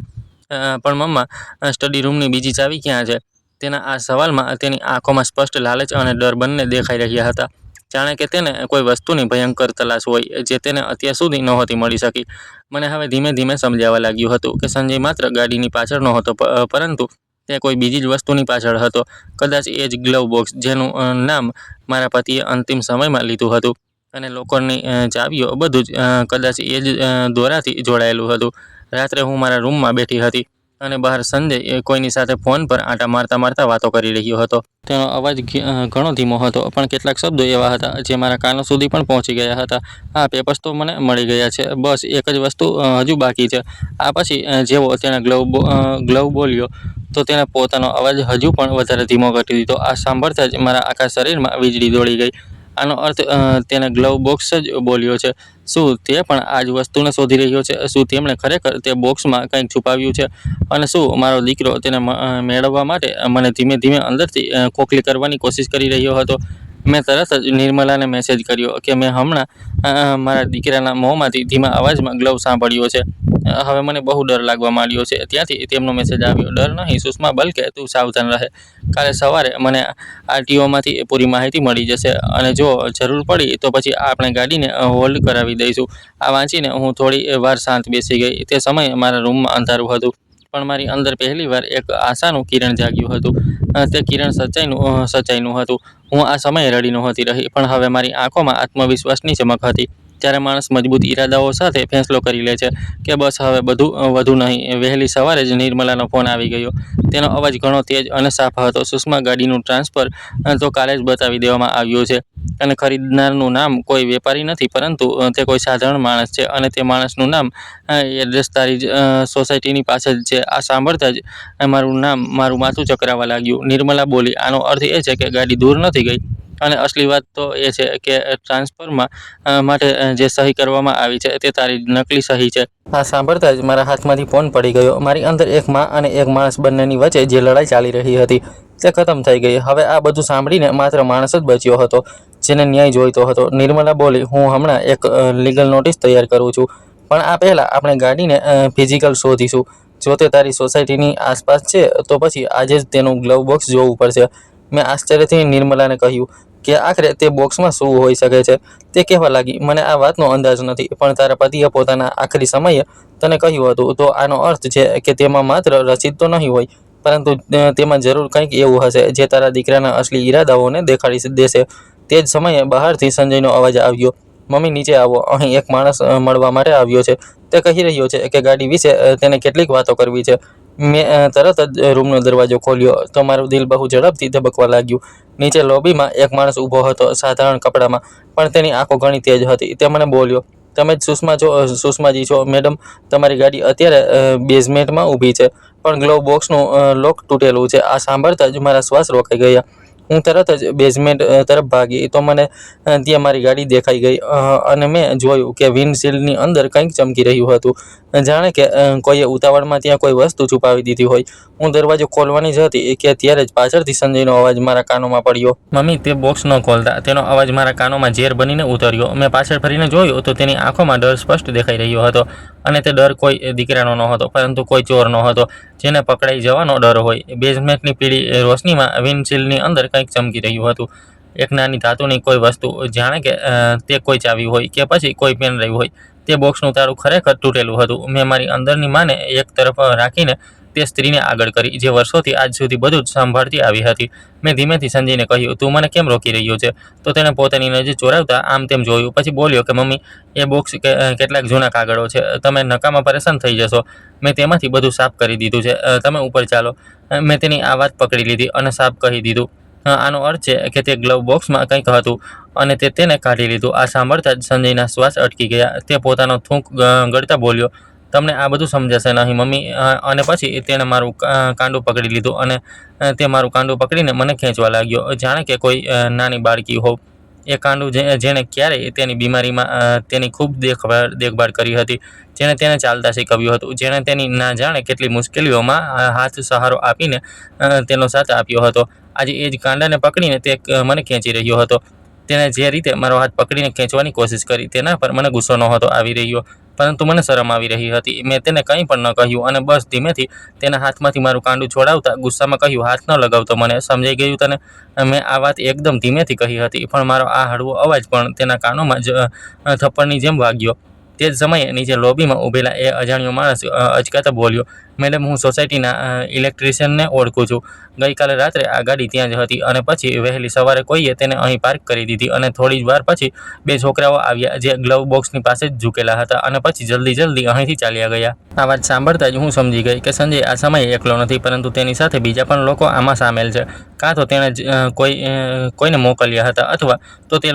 પણ મમ્મા, સ્ટડી રૂમની બીજી ચાવી ક્યાં છે? તેના આ સવાલમાં તેની આંખોમાં સ્પષ્ટ લાલચ અને ડર બંને દેખાઈ રહ્યા હતા, જાણે કે તેને કોઈ વસ્તુની ભયંકર તલાશ હોય જે તેને અત્યાર સુધી નહોતી મળી શકી. મને હવે ધીમે ધીમે સમજાવવા લાગ્યું હતું કે સંજય માત્ર ગાડીની પાછળ નહોતો, પરંતુ તે કોઈ બીજી જ વસ્તુની પાછળ હતો. કદાચ એ જ ગ્લવ બોક્સ જેનું નામ મારા પતિએ અંતિમ સમયમાં લીધું હતું, અને લોકરની ચાવીઓ, બધું જ કદાચ એ જ દોરાથી જોડાયેલું હતું. રાત્રે હું મારા રૂમમાં બેઠી હતી અને બહાર સંજય કોઈની સાથે ફોન પર આંટા મારતા મારતા વાતો કરી રહ્યો હતો. તેનો અવાજ ઘણો ધીમો હતો, પણ કેટલાક શબ્દો એવા હતા જે મારા કાનો સુધી પણ પહોંચી ગયા હતા. હા, પેપર્સ તો મને મળી ગયા છે, બસ એક જ વસ્તુ હજુ બાકી છે. આ પછી જેવો તેણે ગ્લવ બોલ્યો તો તેણે પોતાનો અવાજ હજુ પણ વધારે ધીમો કરી દીધો. આ સાંભળતા જ મારા આખા શરીરમાં વીજળી દોડી ગઈ. આનો અર્થ તેને ગ્લવ બોક્સ જ બોલ્યો છે? શું તે પણ આ જ વસ્તુને શોધી રહ્યો છે? શું તેમણે ખરેખર તે બોક્સમાં કંઈક છુપાવ્યું છે? અને શું મારો દીકરો તેને મેળવવા માટે મને ધીમે ધીમે અંદરથી ખોખલી કરવાની કોશિશ કરી રહ્યો હતો? મેં તરત જ નિર્મલાને મેસેજ કર્યો કે મેં હમણાં મારા દીકરાના મોંમાંથી ધીમા અવાજમાં ગ્લવ સાંભળ્યો છે. હવે મને બહુ ડર લાગવા માંડ્યો છે. ત્યાંથી તેમનો મેસેજ આવ્યો, ડર નહીં સુષ્મા, બલકે તું સાવધાન રહે. કાલે સવારે મને આરટીઓમાંથી પૂરી માહિતી મળી જશે અને જો જરૂર પડી તો પછી આપણે ગાડીને હોલ્ડ કરાવી દઈશું. આ વાંચીને હું થોડી વાર શાંત બેસી ગઈ. તે સમયે મારા રૂમમાં અંધારું હતું, પણ મારી અંદર પહેલીવાર એક આશાનું કિરણ જાગ્યું હતું. તે કિરણ સચ્ચાઈનું હતું. હું આ સમયે રડી નહોતી રહી, પણ હવે મારી આંખોમાં આત્મવિશ્વાસની ચમક હતી. ત્યારે માણસ મજબૂત ઈરાદાઓ સાથે ફેંસલો કરી લે છે કે બસ હવે બધું વધુ નહીં. વહેલી સવારે જ નિર્મલાનો ફોન આવી ગયો. તેનો અવાજ ઘણો તેજ અને સાફ હતો. સુષ્મા, ગાડીનું ટ્રાન્સફર તો કાલે જ બતાવી દેવામાં આવ્યું છે અને ખરીદનારનું નામ કોઈ વેપારી નથી, પરંતુ તે કોઈ સાધારણ માણસ છે અને તે માણસનું નામ એડ્રેસ તારી સોસાયટીની પાસે જ છે. આ સાંભળતા જ મારું માથું ચકરાવા લાગ્યું. નિર્મલા બોલી, આનો અર્થ એ છે કે ગાડી દૂર નથી ગઈ અને અસલી વાત તો એ છે કે ટ્રાન્સફરમાં માટે જે સહી કરવામાં આવી છે તે તારી નકલી સહી છે. આ સાંભળતા જ મારા હાથમાંથી ફોન પડી ગયો. મારી અંદર એક માં અને એક માણસ બંનેની વચ્ચે જે લડાઈ ચાલી રહી હતી તે ખતમ થઈ ગઈ. હવે આ બધું સાંભળીને માત્ર માણસ જ બચ્યો હતો જેને ન્યાય જોઈતો હતો. નિર્મલા બોલી, હું હમણાં એક લીગલ નોટિસ તૈયાર કરું છું, પણ આ પહેલાં આપણે ગાડીને ફિઝિકલ શોધીશું. જો તે તારી સોસાયટીની આસપાસ છે તો પછી આજે જ તેનું ગ્લવ બોક્સ જોવું પડશે. મેં આશ્ચર્યથી નિર્મલાને કહ્યું કે આખરે તે બોક્સમાં શું હોઈ શકે છે. તે કહેવા લાગી, મને આ વાતનો અંદાજ નથી, પણ તારા પતિએ પોતાના આખરી સમયે તને કહ્યું હતું, તો આનો અર્થ છે કે તેમાં માત્ર રસીદ તો નહીં હોય, પરંતુ તેમાં જરૂર કંઈક એવું હશે જે તારા દીકરાના અસલી ઈરાદાઓને દેખાડી દેશે. તે જ સમયે બહારથી સંજયનો અવાજ આવ્યો, મમ્મી નીચે આવો, અહીં એક માણસ મળવા માટે આવ્યો છે. તે કહી રહ્યો છે કે ગાડી વિશે તેને કેટલીક વાતો કરવી છે. મેં તરત જ રૂમનો દરવાજો ખોલ્યો તો મારું દિલ બહુ ઝડપથી ધબકવા લાગ્યું. નીચે લોબીમાં એક માણસ ઊભો હતો, સાધારણ કપડામાં, પણ તેની આંખો ઘણી તેજ હતી. તે મને બોલ્યો, તમે જ સુષ્માજી છો મેડમ? તમારી ગાડી અત્યારે બેઝમેન્ટમાં ઊભી છે, પણ ગ્લોવ બોક્સનું લોક તૂટેલું છે. આ સાંભળતા જ મારા શ્વાસ રોકાઈ ગયા. હું તરત જ બેઝમેન્ટ તરફ ભાગી તો મને ત્યાં મારી ગાડી દેખાઈ ગઈ અને મેં જોયું કે વિન્ડશીલ્ડની અંદર કંઈક ચમકી રહ્યું હતું, જાણે કે કોઈએ ઉતાવળમાં ત્યાં કોઈ વસ્તુ છુપાવી દીધી હોય. હું દરવાજો ખોલવાની જ હતી કે ત્યારે જ પાછળથી સંજયનો અવાજ મારા કાનોમાં પડ્યો, મમ્મી તે બોક્સ ન ખોલતા. તેનો અવાજ મારા કાનોમાં ઝેર બનીને ઉતર્યો. મેં પાછળ ફરીને જોયું તો તેની આંખોમાં ડર સ્પષ્ટ દેખાઈ રહ્યો હતો, અને તે ડર કોઈ દીકરાનો ન હતો, પરંતુ કોઈ ચોરનો હતો જેને પકડાઈ જવાનો ડર હોય. બેઝમેન્ટની પીળી રોશનીમાં વિન્ડશીલ્ડની અંદર કંઈક ચમકી રહ્યું હતું, એક નાની ધાતુની કોઈ વસ્તુ, જાણે કે તે કોઈ ચાવી હોય કે પછી કોઈ પેન ડ્રાઈવ હોય. તે બોક્સનું તાળું ખરેખર તૂટેલું હતું. મેં મારી અંદરની માને એક તરફ રાખીને તે સ્ત્રીને આગળ કરી જે વર્ષોથી આજ સુધી બધું જ સંભાળતી આવી હતી. મેં ધીમેથી સંજયને કહ્યું, તું મને કેમ રોકી રહ્યો છે? તો તેણે પોતાની નજર ચોરાવતા આમ તેમ જોયું, પછી બોલ્યો કે મમ્મી, એ બોક્સ કેટલાક જૂના કાગળો છે, તમે નકામા પરેશાન થઈ જશો. મેં તેમાંથી બધું સાફ કરી દીધું છે, તમે ઉપર ચાલો. મેં તેની આ વાત પકડી લીધી અને સાફ કહી દીધું. આનો અર્થ છે કે તે ગ્લવ બોક્સમાં કંઈક હતું અને તે તેને કાઢી લીધું. આ સાંભળતા જ સંજયના શ્વાસ અટકી ગયા. તે પોતાનો થૂંક ગળતા બોલ્યો, તમને આ બધું સમજાશે નહીં મમ્મી. અને પછી તેણે મારું કાંડું પકડી લીધું અને તે મારું કાંડું પકડીને મને ખેંચવા લાગ્યો, જાણે કે કોઈ નાની બાળકી હોવ. એ કાંડું જેણે ક્યારેય તેની બીમારીમાં તેની ખૂબ દેખભાળ કરી હતી, જેણે તેને ચાલતા શીખવ્યું હતું, જેણે તેની ના જાણે કેટલી મુશ્કેલીઓમાં હાથ સહારો આપીને તેનો સાથ આપ્યો હતો. આજે એ જ કાંડાને પકડીને તે મને ખેંચી રહ્યો હતો. તેણે જે રીતે મારો હાથ પકડીને ખેંચવાની કોશિશ કરી તેના પર મને ગુસ્સો નહોતો આવી રહ્યો, પરંતુ મને શરમ આવી રહી હતી. મેં તેને કંઈ પણ ન કહ્યું અને બસ ધીમેથી તેના હાથમાંથી મારું કાંડું છોડાવતા ગુસ્સામાં કહ્યું, હાથ ન લગાવતો મને, સમજાઈ ગયું તને? મેં આ વાત એકદમ ધીમેથી કહી હતી, પણ મારો આ હળવો અવાજ પણ તેના કાનોમાં થપ્પડની જેમ વાગ્યો. તે જ સમયે નીચે લોબીમાં ઊભેલા એ અજાણ્યો માણસ અચકાતા બોલ્યો, મેડમ, હું સોસાયટીના ઇલેક્ટ્રિશિયનને ઓળખું છું. ગઈકાલે રાત્રે આ ગાડી ત્યાં જ હતી અને પછી વહેલી સવારે કોઈએ તેને અહીં પાર્ક કરી દીધી અને થોડી જ વાર પછી બે છોકરાઓ આવ્યા જે ગ્લવ બોક્સની પાસે જ ઝૂકેલા હતા અને પછી જલ્દી અહીંથી ચાલ્યા ગયા. આ વાત સાંભળતા જ હું સમજી ગઈ કે સંજય આ સમયે એકલો નથી, પરંતુ તેની સાથે બીજા પણ લોકો આમાં સામેલ છે. કાં તો તેણે કોઈને મોકલ્યા હતા અથવા તો તે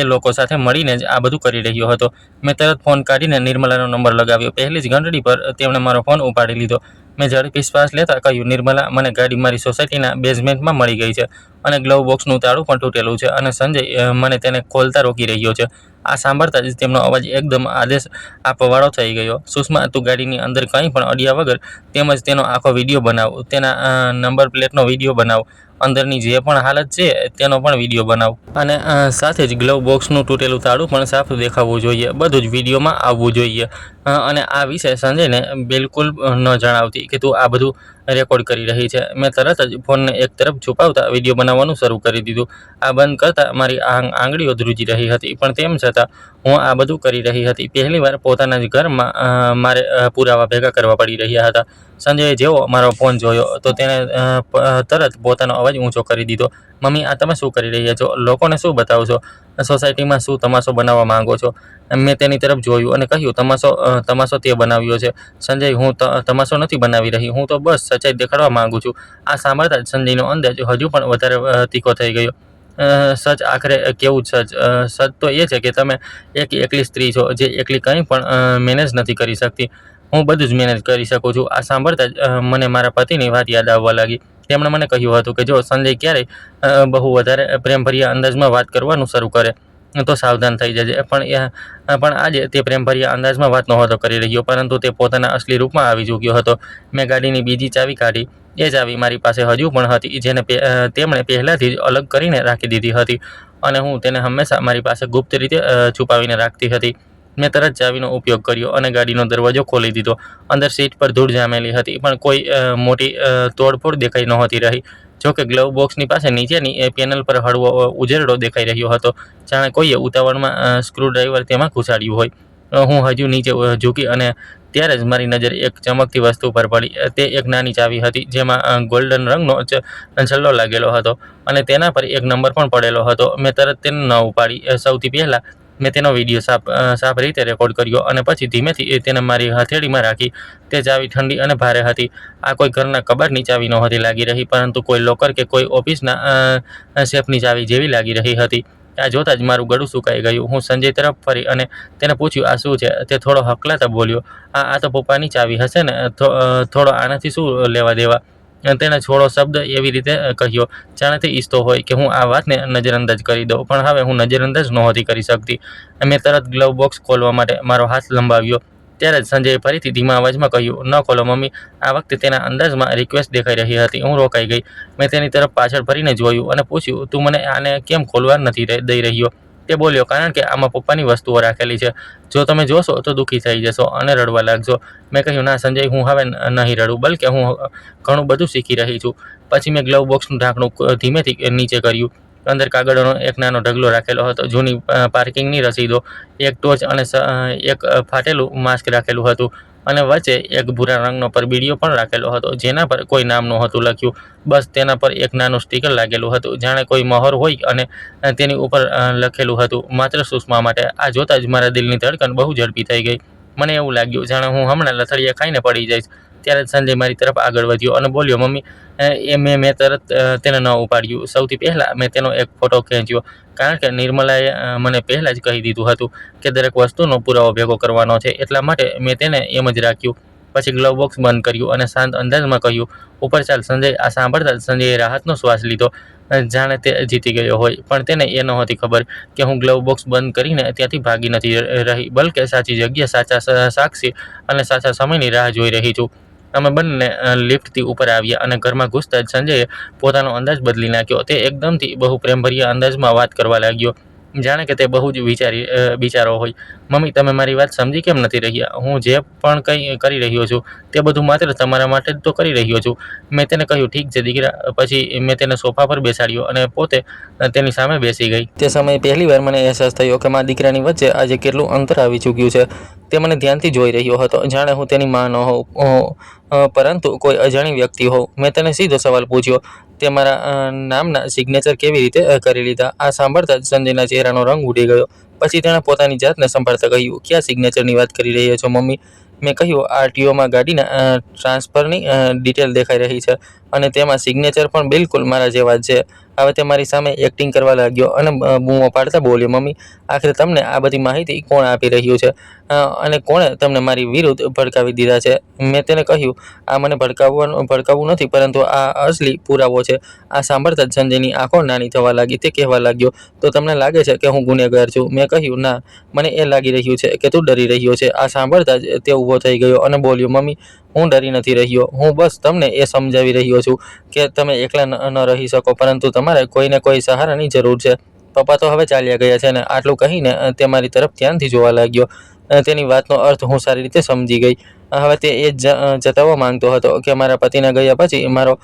એ લોકો સાથે મળીને જ આ બધું કરી રહ્યો હતો. મેં તરત ફોન કાઢીને નિર્મલાનો નંબર લગાવ્યો. પહેલી જ ઘંટડી પર તેમણે મારો ફોન ઉપાડી લીધો. મેં ઝડપી શ્વાસ લેતા કહ્યું, નિર્મલા, મને ગાડી મારી સોસાયટીના બેઝમેન્ટમાં મળી ગઈ છે અને ગ્લવ બોક્સનું તાળું પણ તૂટેલું છે અને સંજય મને તેને ખોલતા રોકી રહ્યો છે. આ સાંભળતા જ તેમનો અવાજ એકદમ આદેશ આપવાવાળો થઈ ગયો. સુષ્મા, તું ગાડીની અંદર કંઈ પણ અડ્યા વગર તેમજ તેનો આખો વિડીયો બનાવ, તેના નંબર પ્લેટનો વિડીયો બનાવ, અંદરની જે પણ હાલત છે તેનો પણ વિડીયો બનાવ, અને સાથે જ ગ્લવ બોક્સનું તૂટેલું તાળું પણ સાફ દેખાવવું જોઈએ. બધું જ વિડીયોમાં આવવું જોઈએ. અને આ વિશે સંજયને બિલકુલ ન જણાવતી કે તું આ બધું રેકોર્ડ કરી રહી છે. મેં તરત જ ફોનને એક તરફ છુપાવતા વિડીયો બનાવવાનું શરૂ કરી દીધું. આ બંધ કરતાં મારી આંગળીઓ ધ્રુજી રહી હતી, પણ તેમ છતાં હું આ બધું કરી રહી હતી. પહેલીવાર પોતાના જ ઘરમાં મારે પુરાવા ભેગા કરવા પડી રહ્યા હતા. સંજયે જેવો મારો ફોન જોયો તો તેણે તરત પોતાનો અવાજ ઊંચો કરી દીધો. મમ્મી, આ તમે શું કરી રહ્યા છો? લોકોને શું બતાવો છો? સોસાયટીમાં શું તમાશો બનાવવા માંગો છો? મેં તેની તરફ જોયું અને કહ્યું, તમાશો તે બનાવ્યો છે. સંજય, હું તમાશો નથી બનાવી રહી, હું તો બસ સચ્ચાઈ દેખાડવા માંગુ છું. આ સાંભળતા જ સંજયનો અંદાજ હજુ પણ વધારે તીખો થઈ ગયો. સચ આખરે કેવું સચ? સચ તો એ છે કે તમે એક એકલી સ્ત્રી છો જે એકલી કંઈ પણ મેનેજ નથી કરી શકતી. હું બધું જ મેનેજ કરી શકું છું. આ સાંભળતા જ મને મારા પતિની વાત યાદ આવવા લાગી. તેમણે મને કહ્યું હતું કે જો સંજય ક્યારેય બહુ વધારે પ્રેમભર્યા અંદાજમાં વાત કરવાનું શરૂ કરે તો સાવધાન થઈ જજે. પણ આજે તે પ્રેમભર્યા અંદાજમાં વાત નહોતો કરી રહ્યો, પરંતુ તે પોતાના અસલી રૂપમાં આવી ચૂક્યો હતો. મેં ગાડીની બીજી ચાવી કાઢી. એ ચાવી મારી પાસે હજુ પણ હતી, જેને તેમણે પહેલાથી જ અલગ કરીને રાખી દીધી હતી, અને હું તેને હંમેશા મારી પાસે ગુપ્ત રીતે છુપાવીને રાખતી હતી. મેં તરત ચાવીનો ઉપયોગ કર્યો અને ગાડીનો દરવાજો ખોલી દીધો. અંદર સીટ પર ધૂળ જામેલી હતી, પણ કોઈ મોટી તોડફોડ દેખાઈ નહોતી રહી. જોકે ગ્લવ બોક્સની પાસે નીચેની પેનલ પર હળવો ઉજેરડો દેખાઈ રહ્યો હતો, જાણે કોઈએ ઉતાવળમાં સ્ક્રૂડ્રાઈવર તેમાં ઘુસાડ્યું હોય. હું હજુ નીચે ઝૂકી અને ત્યારે જ મારી નજર એક ચમકતી વસ્તુ પર પડી. તે એક નાની ચાવી હતી, જેમાં ગોલ્ડન રંગનો છલ્લો લાગેલો હતો અને તેના પર એક નંબર પણ પડેલો હતો. મેં તરત તેને ન ઉપાડી. સૌથી પહેલાં મેં તેનો વિડીયો સાફ રીતે રેકોર્ડ કર્યો અને પછી ધીમેથી તેને મારી હથેળીમાં રાખી. તે ચાવી ઠંડી અને ભારે હતી. આ કોઈ ઘરના કબાટની ચાવી નહોતી લાગી રહી, પરંતુ કોઈ લોકર કે કોઈ ઓફિસના સેફની ચાવી જેવી લાગી રહી હતી. આ જોતાં જ મારું ગળું સુકાઈ ગયું. હું સંજય તરફ ફરી અને તેને પૂછ્યું, આ શું છે? તે થોડો હકલાતા બોલ્યો, આ તો પપ્પાની ચાવી હશે ને, થોડો આનાથી શું લેવા દેવા? તેણે થોડો શબ્દ એવી રીતે કહ્યો જાણે તે ઈચ્છતો હોય કે હું આ વાતને નજરઅંદાજ કરી દઉં, પણ હવે હું નજરઅંદાજ નહોતી કરી શકતી. મેં તરત ગ્લવ બોક્સ ખોલવા માટે મારો હાથ લંબાવ્યો. ત્યારે જ સંજયે ફરીથી ધીમા અવાજમાં કહ્યું, ન ખોલો મમ્મી. આ વખતે તેના અંદાજમાં રિક્વેસ્ટ દેખાઈ રહી હતી. હું રોકાઈ ગઈ. મેં તેની તરફ પાછળ ફરીને જોયું અને પૂછ્યું, તું મને આને કેમ ખોલવા નથી દઈ રહ્યો? તે બોલ્યો, કારણ કે આમાં પપ્પાની વસ્તુઓ રાખેલી છે. જો તમે જોશો તો દુઃખી થઈ જશો અને રડવા લાગશો. મેં કહ્યું, ના સંજય, હું હવે નહીં રડું, બલકે હું ઘણું બધું શીખી રહી છું. પછી મેં ગ્લવ બોક્સનું ઢાંકણું ધીમેથી નીચે કર્યું. અંદર કાગળોનો એક નાનો ઢગલો રાખેલો હતો, જૂની પાર્કિંગની રસીદો, એક ટોર્ચ અને એક ફાટેલું માસ્ક રાખેલું હતું, અને વચ્ચે એક ભૂરા રંગનો પરબીડિયો પણ રાખેલો હતો, જેના પર કોઈ નામ નહોતું લખ્યું. બસ તેના પર એક નાનું સ્ટીકર લાગેલું હતું, જાણે કોઈ મહોર હોય, અને તેની ઉપર લખેલું હતું, માત્ર સુષ્મા માટે. આ જોતાં જ મારા દિલની ધડકન બહુ ઝડપી થઈ ગઈ. મને એવું લાગ્યું જાણે હું હમણાં લથડીયા ખાઈને પડી જઈશ. ત્યારે જ સંજય મારી તરફ આગળ વધ્યો અને બોલ્યો, મમ્મી. મેં તરત તેને ન ઉપાડ્યું. સૌથી પહેલાં મેં તેનો એક ફોટો ખેંચ્યો, કારણ કે નિર્મલાએ મને પહેલાં જ કહી દીધું હતું કે દરેક વસ્તુનો પુરાવો ભેગો કરવાનો છે, એટલા માટે મેં તેને એમ જ રાખ્યું. પછી ગ્લવ બોક્સ બંધ કર્યું અને શાંત અંદાજમાં કહ્યું, ઉપર ચાલ સંજય. આ સાંભળતા જ સંજયે રાહતનો શ્વાસ લીધો, જાણે તે જીતી ગયો હોય. પણ તેને એ નહોતી ખબર કે હું ગ્લવ બોક્સ બંધ કરીને ત્યાંથી ભાગી નથી રહી, બલકે સાચી જગ્યા, સાચા સાક્ષી અને સાચા સમયની રાહ જોઈ રહી છું. અમે બંને લિફ્ટથી ઉપર આવ્યા અને ઘરમાં ઘૂસતા જ સંજયે પોતાનો અંદાજ બદલી નાખ્યો. તે એકદમથી બહુ પ્રેમભર્યા અંદાજમાં વાત કરવા લાગ્યો, જાણે કે તે બહુ જ વિચારો હોય. મમ્મી, તમે મારી વાત સમજી કેમ નથી રહ્યા? હું જે પણ કંઈ કરી રહ્યો છું તે બધું માત્ર તમારા માટે જ તો કરી રહ્યો છું. મેં તેને કહ્યું, ઠીક છે દીકરા. પછી મેં તેને સોફા પર બેસાડ્યો અને પોતે તેની સામે બેસી ગઈ. તે સમયે પહેલીવાર મને અહેસાસ થયો કે મા દીકરાની વચ્ચે આજે કેટલું અંતર આવી ચૂક્યું છે. તે મને ધ્યાનથી જોઈ રહ્યો હતો, જાણે હું તેની મા ન હોઉં, પરંતુ કોઈ અજાણી વ્યક્તિ હોઉં. મેં તેને સીધો સવાલ પૂછ્યો, તે મારા નામના સિગ્નેચર કેવી રીતે કરી લીધા? આ સાંભળતા જ સંજયના ચહેરાનો રંગ ઉડી ગયો. પછી તેણે પોતાની જાતને સંભાળતા કહ્યું, ક્યાં સિગ્નેચરની વાત કરી રહ્યા છો મમ્મી? મેં કહ્યું, આરટીઓમાં ગાડીના ટ્રાન્સફરની ડિટેલ દેખાઈ રહી છે, અને તેમાં સિગ્નેચર પણ બિલકુલ મારા જેવા જ છે. હવે તે મારી સામે એક્ટિંગ કરવા લાગ્યો અને બૂમો પાડતા બોલ્યો, મમ્મી, આખરે તમને આ બધી માહિતી કોણ આપી રહ્યું છે અને કોણે તમને મારી વિરુદ્ધ ભડકાવી દીધા છે? મેં તેને કહ્યું, આ મને ભડકાવવું નથી, પરંતુ આ અસલી પુરાવો છે. આ સાંભળતા જ સંજયની આંખો નાની થવા લાગી. તે કહેવા લાગ્યો, તો તમને લાગે છે કે હું ગુનેગાર છું? મેં કહ્યું, ના, મને એ લાગી રહ્યું છે કે તું ડરી રહ્યો છે. આ સાંભળતા જ તે ઊભો થઈ ગયો અને બોલ્યો, મમ્મી, હું ડરી નથી રહ્યો. હું બસ તમને એ સમજાવી રહ્યો છું કે તમે એકલા ન રહી શકો, પરંતુ તમારે કોઈને કોઈ સહારાની જરૂર છે. પપ્પા તો હવે ચાલ્યા ગયા છે ને. આટલું કહીને તે મારી તરફ ધ્યાનથી જોવા લાગ્યો. તેની વાતનો અર્થ હું સારી રીતે સમજી ગઈ. હવે તે એ જતાવવા માંગતો હતો કે મારા પતિના ગયા પછી મારો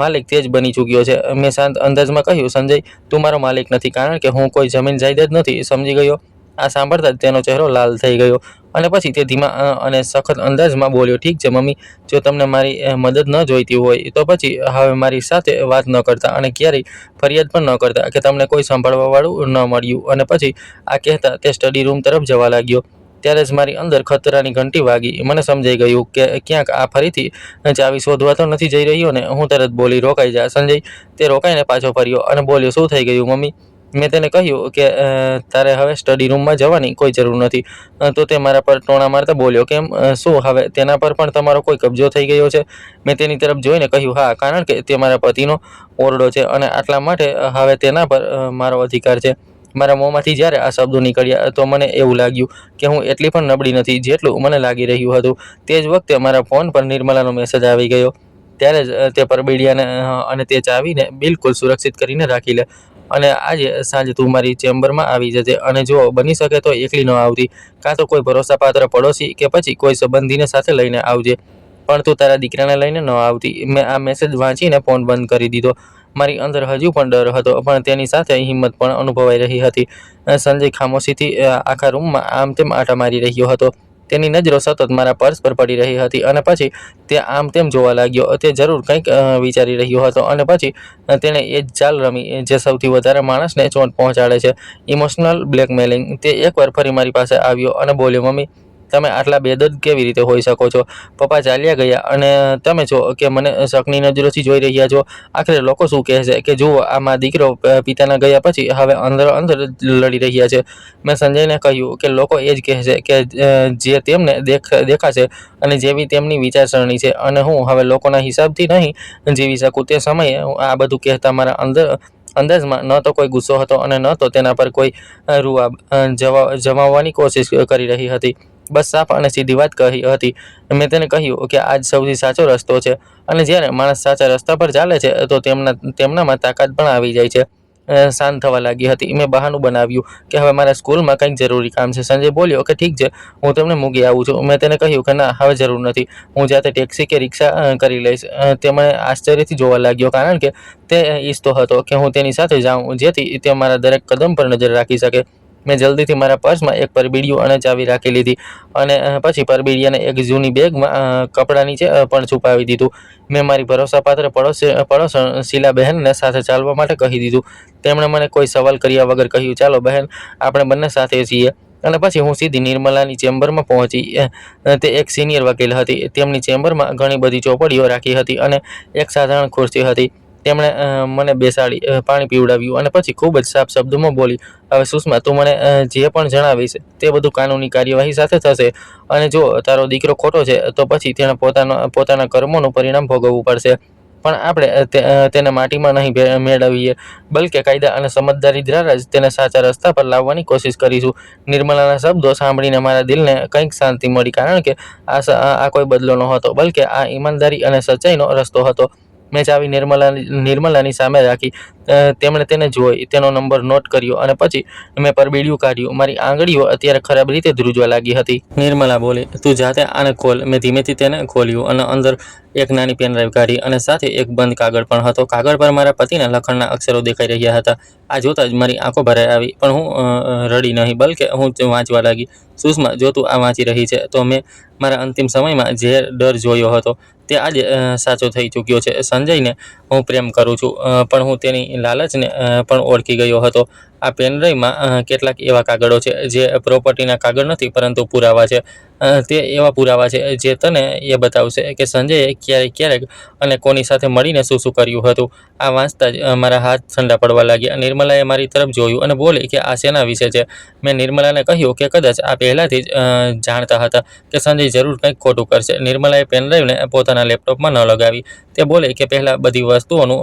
માલિક તે જ બની ચૂક્યો છે. મેં શાંત અંદાજમાં કહ્યું, સંજય, તું મારો માલિક નથી, કારણ કે હું કોઈ જમીન જાયદાદ નથી, સમજી ગયો? આ સાંભળતા જ તેનો ચહેરો લાલ થઈ ગયો અને પછી તે ધીમા અને સખત અંદાજમાં બોલ્યો, ઠીક છે મમ્મી, જો તમને મારી મદદ ન જોઈતી હોય તો પછી હવે મારી સાથે વાત ન કરતા અને ક્યારેય ફરિયાદ પણ ન કરતા કે તમને કોઈ સંભાળવાવાળું ન મળ્યું. અને પછી આ કહેતા તે સ્ટડી રૂમ તરફ જવા લાગ્યો. ત્યારે જ મારી અંદર ખતરાની ઘંટી વાગી. મને સમજાઈ ગયું કે ક્યાંક આ ફરીથી ચાવી શોધવા તો નથી જઈ રહ્યો ને. હું તરત બોલી, રોકાઈ જા, સંજય. તે રોકાઈને પાછો ફર્યો અને બોલ્યો, શું થઈ ગયું મમ્મી? મેં તેને કહ્યું કે તારે હવે સ્ટડી રૂમમાં જવાની કોઈ જરૂર નથી. તો તે મારા પર ટોણા મારતા બોલ્યો, કેમ? શું હવે તેના પર પણ તમારો કોઈ કબજો થઈ ગયો છે? મેં તેની તરફ જોઈને કહ્યું, હા, કારણ કે તે મારા પતિનો ઓરડો છે અને આટલા માટે હવે તેના પર મારો અધિકાર છે. મારા મોંમાંથી જ્યારે આ શબ્દો નીકળ્યા તો મને એવું લાગ્યું કે હું એટલી પણ નબળી નથી જેટલું મને લાગી રહ્યું હતું. તે જ વખતે મારા ફોન પર નિર્મલાનો મેસેજ આવી ગયો. ત્યારે જ તે પરબીડિયાને અને તે ચાવીને બિલકુલ સુરક્ષિત કરીને રાખી લે. અને આજે સાંજે તું મારી ચેમ્બરમાં આવી જજે અને જો બની શકે તો એકલી ન આવતી, કાં તો કોઈ ભરોસાપાત્ર પડોશી કે પછી કોઈ સંબંધીને સાથે લઈને આવજે, પણ તું તારા દીકરાને લઈને ન આવતી. મેં આ મેસેજ વાંચીને ફોન બંધ કરી દીધો. મારી અંદર હજુ પણ ડર હતો, પણ તેની સાથે હિંમત પણ અનુભવાઈ રહી હતી. સંજય ખામોશીથી આખા રૂમમાં આમ તેમ આંટા મારી રહ્યો હતો. તેની નજરો સતત મારા પર્સ પર પડી રહી હતી અને પછી તે આમ તેમ જોવા લાગ્યો. તે જરૂર કંઈક વિચારી રહ્યો હતો અને પછી તેણે એ જ ચાલ રમી જે સૌથી વધારે માણસને ચોંટ પહોંચાડે છે, ઇમોશનલ બ્લેકમેલિંગ. તે એકવાર ફરી મારી પાસે આવ્યો અને બોલ્યો, મમ્મી, તમે આટલા બેદર્દ કેવી રીતે હોઈ શકો છો? પપ્પા ચાલ્યા ગયા અને તમે છો કે મને શકની નજરોથી જોઈ રહ્યા છો? આખરે લોકો શું કહેશે કે જુઓ, આમાં દીકરો પિતાના ગયા પછી હવે અંદર લડી રહ્યા છે. મેં સંજયને કહ્યું કે લોકો એ જ કહેશે કે જે તેમને દેખાશે અને જેવી તેમની વિચારસરણી છે, અને હું હવે લોકોના હિસાબથી નહીં જીવી શકું. તે સમયે આ બધું કહેતા મારા અંદાજમાં ન તો કોઈ ગુસ્સો હતો અને ન તો તેના પર કોઈ રૂઆબ જમાવવાની કોશિશ કરી રહી હતી. બસ સાફ અને સીધી વાત કહી હતી. મેં તેને કહ્યું કે આજ સૌથી સાચો રસ્તો છે અને જ્યારે માણસ સાચા રસ્તા પર ચાલે છે તો તેમનામાં તાકાત પણ આવી જાય છે. શાંત થવા લાગી હતી. મેં બહાનું બનાવ્યું કે હવે મારા સ્કૂલમાં કંઈક જરૂરી કામ છે. સંજય બોલ્યો કે ઠીક છે, હું તમને મૂકી આવું છું. મેં તેને કહ્યું કે ના, હવે જરૂર નથી, હું જાતે ટેક્સી કે રિક્ષા કરી લઈશ. તે મને આશ્ચર્યથી જોવા લાગ્યો, કારણ કે તે ઈચ્છતો હતો કે હું તેની સાથે જાઉં, જેથી તે મારા દરેક કદમ પર નજર રાખી શકે. મેં જલ્દીથી મારા પર્સમાં એક પરબીડિયું અને ચાવી રાખી લીધી અને પછી પરબીડિયાને એક જૂની બેગમાં કપડાં નીચે પણ છુપાવી દીધું. મેં મારી ભરોસાપાત્ર પડોશણ શીલાબહેનને સાથે ચાલવા માટે કહી દીધું. તેમણે મને કોઈ સવાલ કર્યા વગર કહ્યું, ચાલો બહેન, આપણે બંને સાથે છીએ. અને પછી હું સીધી નિર્મલાની ચેમ્બરમાં પહોંચી. તે એક સિનિયર વકીલ હતી. તેમની ચેમ્બરમાં ઘણી બધી ચોપડીઓ રાખી હતી અને એક સાધારણ ખુરશી હતી. તેમણે મને બેસાડી, પાણી પીવડાવ્યું અને પછી ખૂબ જ સાફ શબ્દોમાં બોલી, હવે સુષ્મા, તું મને જે પણ જણાવીશ તે બધું કાનૂની કાર્યવાહી સાથે થશે, અને જો તારો દીકરો ખોટો છે તો પછી તેણે પોતાના કર્મોનું પરિણામ ભોગવવું પડશે. પણ આપણે તેને માટીમાં નહીં મેળવીએ, બલકે કાયદા અને સમજદારી દ્વારા જ તેને સાચા રસ્તા પર લાવવાની કોશિશ કરીશું. નિર્મલાના શબ્દો સાંભળીને મારા દિલને કંઈક શાંતિ મળી, કારણ કે આ કોઈ બદલો નહોતો, બલકે આ ઈમાનદારી અને સચ્ચાઈનો રસ્તો હતો. મેં ચાવી નિર્મલાની સામે રાખી. તેમણે તેને જોઈ, તેનો નંબર નોટ કર્યો અને પછી મેં પરબીડિયું કાઢ્યું. મારી આંગળીઓ અત્યારે ખરાબ રીતે ધ્રુજવા લાગી હતી. નિર્મલા બોલી, તું જાતે આને ખોલ. મેં ધીમેથી તેને ખોલ્યું અને અંદર એક નાની પેનડ્રાઈવ કાઢી અને સાથે એક બંધ કાગળ પણ હતો. કાગળ પર મારા પતિના લખાણના અક્ષરો દેખાઈ રહ્યા હતા. આ જોતાં જ મારી આંખો ભરાઈ આવી, પણ હું રડી નહીં, બલકે હું વાંચવા લાગી. સુષ્મા, જો તું આ વાંચી રહી છે તો મેં મારા અંતિમ સમયમાં જે ડર જોયો હતો તે આજે સાચો થઈ ચૂક્યો છે. સંજયને હું પ્રેમ કરું છું, પણ હું તેની લાલચને પણ ઓળખી ગયો હતો. આ પેનડ્રાઈવમાં કેટલાક એવા કાગળો છે જે પ્રોપર્ટીના કાગળ નથી પરંતુ પુરાવા છે. તે એવા પુરાવા છે જે તને એ બતાવશે કે સંજયે ક્યારેક અને કોની સાથે મળીને શું કર્યું હતું. આ વાંચતા જ મારા હાથ ઠંડા પડવા લાગ્યા. નિર્મલાએ મારી તરફ જોયું અને બોલી કે આ શેના વિશે છે. મેં નિર્મલાને કહ્યું કે કદાચ આ પહેલાથી જ જાણતા હતા કે સંજય જરૂર કંઈક ખોટું કરશે. નિર્મલાએ પેનડ્રાઈવને પોતાના લેપટોપમાં ન લગાવી. તે બોલી કે પહેલાં બધી વસ્તુઓનું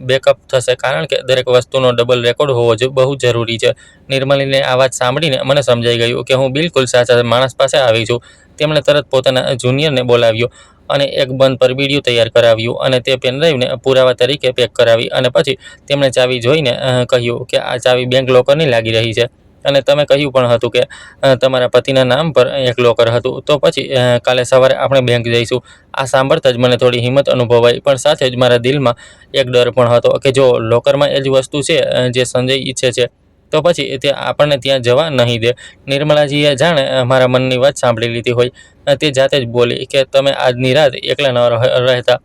બેકઅપ થશે કારણ કે દરેક વસ્તુનો ડબલ રેકોર્ડ હોવો બહુ જરૂરી છે. નિર્મલીને આ વાત સાંભળીને મને સમજાઈ ગયું કે હું બિલકુલ સાચા માણસ પાસે આવી છું. તેમણે તરત પોતાના જુનિયરને બોલાવ્યો અને એક બંધ પરબીડિયું તૈયાર કરાવ્યું અને તે પેનડ્રાઈવને પુરાવા તરીકે પેક કરાવી અને પછી તેમણે ચાવી જોઈને કહ્યું કે આ ચાવી બેંક લોકરની લાગી રહી છે અને તમે કહ્યું પણ હતું કે તમારા પતિના નામ પર એક લોકર હતું. તો પછી કાલે સવારે આપણે બેંક જઈશું. આ સાંભળતા જ મને થોડી હિંમત અનુભવાઈ પણ સાથે જ મારા દિલમાં એક ડર પણ હતો કે જો લોકરમાં એ જ વસ્તુ છે જે સંજય ઈચ્છે છે તો પછી તે આપણને ત્યાં જવા નહીં દે. નિર્મલાજીએ જાણે મારા મનની વાત સાંભળી લીધી હોય. તે જાતે જ બોલી કે તમે આજની રાત એકલા ન રહેતા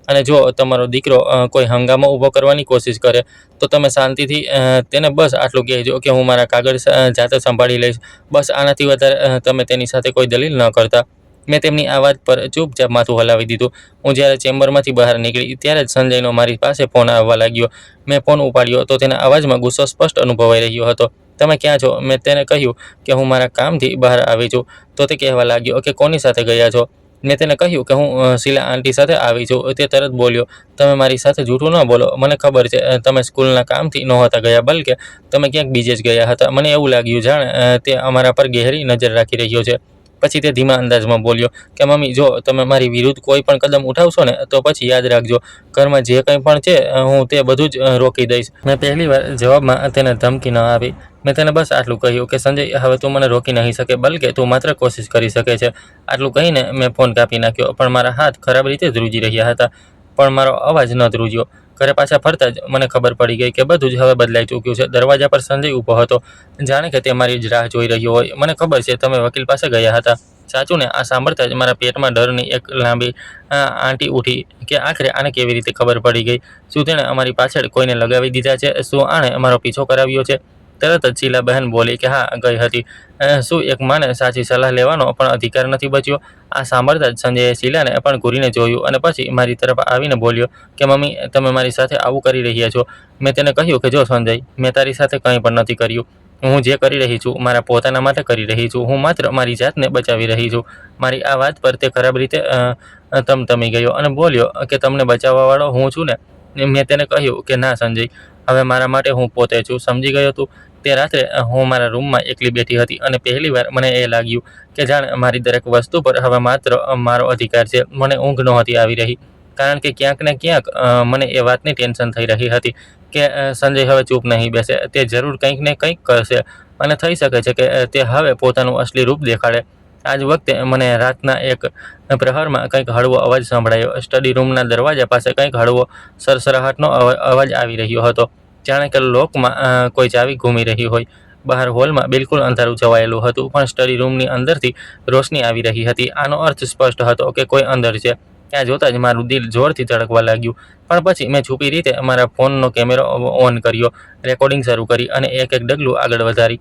અને જો તમારો દીકરો કોઈ હંગામો ઊભો કરવાની કોશિશ કરે તો તમે શાંતિથી તેને બસ આટલું કહેજો કે હું મારા કાગળ જાતે સંભાળી લઈશ. બસ આનાથી વધારે તમે તેની સાથે કોઈ દલીલ ન કરતા. મેં તેમની આ વાત પર ચૂપચાપ માથું હલાવી દીધું. હું જ્યારે ચેમ્બરમાંથી બહાર નીકળી ત્યારે જ સંજયનો મારી પાસે ફોન આવવા લાગ્યો. મેં ફોન ઉપાડ્યો તો તેના અવાજમાં ગુસ્સો સ્પષ્ટ અનુભવાઈ રહ્યો હતો. તમે ક્યાં છો? મેં તેને કહ્યું કે હું મારા કામથી બહાર આવી છું. તો તે કહેવા લાગ્યો કે કોની સાથે ગયા છો? મેં તેને કહ્યું કે હું શીલા આંટી સાથે આવી છું. તે તરત બોલ્યો, તમે મારી સાથે જૂઠું ન બોલો. મને ખબર છે તમે સ્કૂલના કામથી નહોતા ગયા બલકે તમે ક્યાંક બીજે જ ગયા હતા. મને એવું લાગ્યું જાણે તે અમારા પર ગહેરી નજર રાખી રહ્યો છે. પછી તે ધીમા અંદાજમાં બોલ્યો કે મમ્મી, જો તમે મારી વિરુદ્ધ કોઈ પણ કદમ ઉઠાવશો ને તો પછી યાદ રાખજો ઘરમાં જે કંઈ પણ છે હું તે બધું જ રોકી દઈશ. મેં પહેલી વાર જવાબમાં તેને ધમકી ન આપી. મેં તેને બસ આટલું કહ્યું કે સંજય, હવે તું મને રોકી નહીં શકે બલકે તું માત્ર કોશિશ કરી શકે છે. આટલું કહીને મેં ફોન કાપી નાખ્યો. પણ મારા હાથ ખરાબ રીતે ધ્રુજી રહ્યા હતા પણ મારો અવાજ ન ધ્રુજ્યો. ઘરે પાછા ફરતા જ મને ખબર પડી ગઈ કે બધું જ હવે બદલાઈ ચૂક્યું છે. દરવાજા પર સંજય ઊભો હતો જાણે કે તે મારી જ રાહ જોઈ રહ્યો હોય. મને ખબર છે તમે વકીલ પાસે ગયા હતા. સાચું ને? આ સાંભળતા જ મારા પેટમાં ડરની એક લાંબી આંટી ઉઠી કે આખરે આને કેવી રીતે ખબર પડી ગઈ. શું તેણે અમારી પાછળ કોઈને લગાવી દીધા છે? શું આણે અમારો પીછો કરાવ્યો છે? તરત જ શીલા બહેન બોલી કે હા, ગઈ હતી. શું એક માને સાચી સલાહ લેવાનો પણ અધિકાર નથી બચ્યો? આ સાંભળતા જ સંજયે શીલાને પણ ઘૂરીને જોયું અને પછી મારી તરફ આવીને બોલ્યો કે મમ્મી, તમે મારી સાથે આવું કરી રહ્યા છો. મેં તેને કહ્યું કે જો સંજય, મેં તારી સાથે કંઈ પણ નથી કર્યું. હું જે કરી રહી છું મારા પોતાના માટે કરી રહી છું. હું માત્ર મારી જાતને બચાવી રહી છું. મારી આ વાત પર તે ખરાબ રીતે તમતમી ગયો અને બોલ્યો કે તમને બચાવવાવાળો હું છું ને? મેં તેને કહ્યું કે ના સંજય, હવે મારા માટે હું પોતે છું. સમજી ગયો તું? તે રાત્રે હું મારા રૂમમાં એકલી બેઠી હતી અને પહેલીવાર મને એ લાગ્યું કે જાણે મારી દરેક વસ્તુ પર હવે માત્ર મારો અધિકાર છે. મને ઊંઘ નહોતી આવી રહી કારણ કે ક્યાંક ને ક્યાંક મને એ વાતની ટેન્શન થઈ રહી હતી કે સંજય હવે ચૂપ નહીં બેસે. તે જરૂર કંઈક ને કંઈક કરશે અને થઈ શકે છે કે તે હવે પોતાનું અસલી રૂપ દેખાડે. આ જ વખતે મને રાતના એક પ્રહરમાં કંઈક હળવો અવાજ સંભળાયો. સ્ટડી રૂમના દરવાજા પાસે કંઈક હળવો સરસરાહટનો અવાજ આવી રહ્યો હતો જાણે કે લોકમાં કોઈ ચાવી ઘૂમી રહી હોય. બહાર હોલમાં બિલકુલ અંધારું છવાયેલું હતું પણ સ્ટડી રૂમની અંદરથી રોશની આવી રહી હતી. આનો અર્થ સ્પષ્ટ હતો કે કોઈ અંદર છે. ત્યાં જોતાં જ મારું દિલ જોરથી ધડકવા લાગ્યું. પણ પછી મેં છુપી રીતે મારા ફોનનો કેમેરો ઓન કર્યો, રેકોર્ડિંગ શરૂ કરી અને એક ડગલું આગળ વધારી.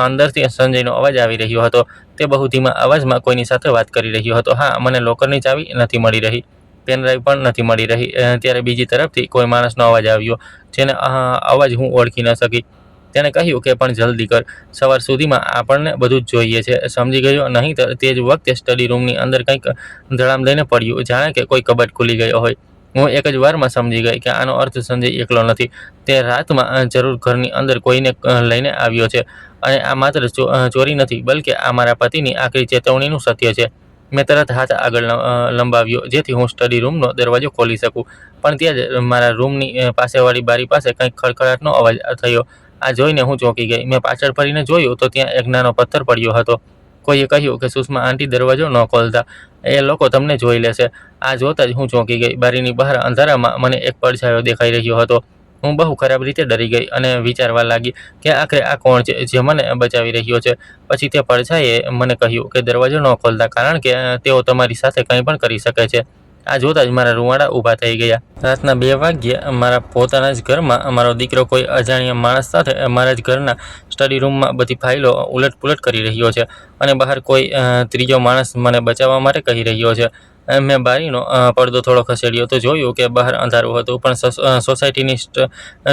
અંદરથી સંજયનો અવાજ આવી રહ્યો હતો. તે બહુ ધીમા અવાજમાં કોઈની સાથે વાત કરી રહ્યો હતો. હા, મને લોકરની ચાવી નથી મળી રહી, પેનડ્રાઈવ પણ નથી મળી રહી. ત્યારે બીજી તરફથી કોઈ માણસનો અવાજ આવ્યો જેને અવાજ હું ઓળખી ન શકી. તેણે કહ્યું કે પણ જલ્દી કર, સવાર સુધીમાં આપણને બધું જ જોઈએ છે. સમજી ગયો? નહીં તે જ વખતે સ્ટડી રૂમની અંદર કંઈક ધડામ દઈને પડ્યું જાણે કે કોઈ કબાટ ખુલી ગયો હોય. હું એક જ વારમાં સમજી ગઈ કે આનો અર્થ સંજય એકલો નથી. તે રાતમાં જરૂર ઘરની અંદર કોઈને લઈને આવ્યો છે અને આ માત્ર ચોરી નથી બલકે આ મારા પતિની આખરી ચેતવણીનું સત્ય છે. મેં તરત હાથ આગળ લંબાવ્યો જેથી હું સ્ટડી રૂમનો દરવાજો ખોલી શકું પણ ત્યાં જ મારા રૂમની પાસેવાળી બારી પાસે કંઈક ખડખડાટનો અવાજ થયો. આ જોઈને હું ચોંકી ગઈ. મેં પાછળ ફરીને જોયું તો ત્યાં એક નાનો પથ્થર પડ્યો હતો. કોઈએ કહ્યું કે સુષ્મા આંટી દરવાજો ન ખોલતા, એ લોકો તમને જોઈ લેશે. આ જોતાં જ હું ચોંકી ગઈ. બારીની બહાર અંધારામાં મને એક પડછાયો દેખાઈ રહ્યો હતો. હું બહુ ખરાબ રીતે ડરી ગઈ અને વિચારવા લાગી કે આખરે આ કોણ છે જે મને બચાવી રહ્યો છે. પછી તે પડછાયે મને કહ્યું કે દરવાજો ન ખોલતા કારણ કે તેઓ તમારી સાથે કંઈ પણ કરી શકે છે. આ જોતાં જ મારા રૂંવાડા ઊભા થઈ ગયા. રાતના 2 વાગ્યે મારા પોતાના જ ઘરમાં મારો દીકરો કોઈ અજાણ્યા માણસ સાથે મારા જ ઘરના સ્ટડી રૂમમાં બધી ફાઇલો ઉલટપુલટ કરી રહ્યો છે અને બહાર કોઈ ત્રીજો માણસ મને બચાવવા માટે કહી રહ્યો છે. મેં બારીનો પડદો થોડો ખસેડ્યો તો જોયું કે બહાર અંધારું હતું, પણ સોસાયટીની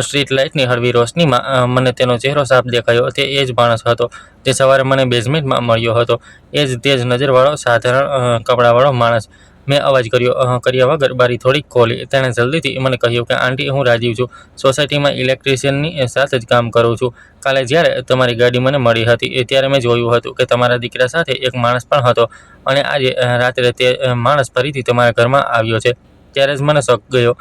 સ્ટ્રીટ લાઇટની હળવી રોશનીમાં મને તેનો ચહેરો સાફ દેખાયો. તે એ જ માણસ હતો જે સવારે મને બેઝમેન્ટમાં મળ્યો હતો. એ જ તેજ નજરવાળો, સાધારણ કપડાવાળો માણસ. મેં અવાજ કર્યા વગર બારી થોડીક ખોલી. તેણે જલ્દીથી મને કહ્યું કે આંટી, હું રાજીવ છું. સોસાયટીમાં ઇલેક્ટ્રિશિયનની સાથે જ કામ કરું છું. કાલે જ્યારે તમારી ગાડી મને મળી હતી ત્યારે મેં જોયું હતું કે તમારા દીકરા સાથે એક માણસ પણ હતો, અને આજે રાત્રે તે માણસ ફરીથી તમારા ઘરમાં આવ્યો છે. ત્યારે જ મને શક ગયો,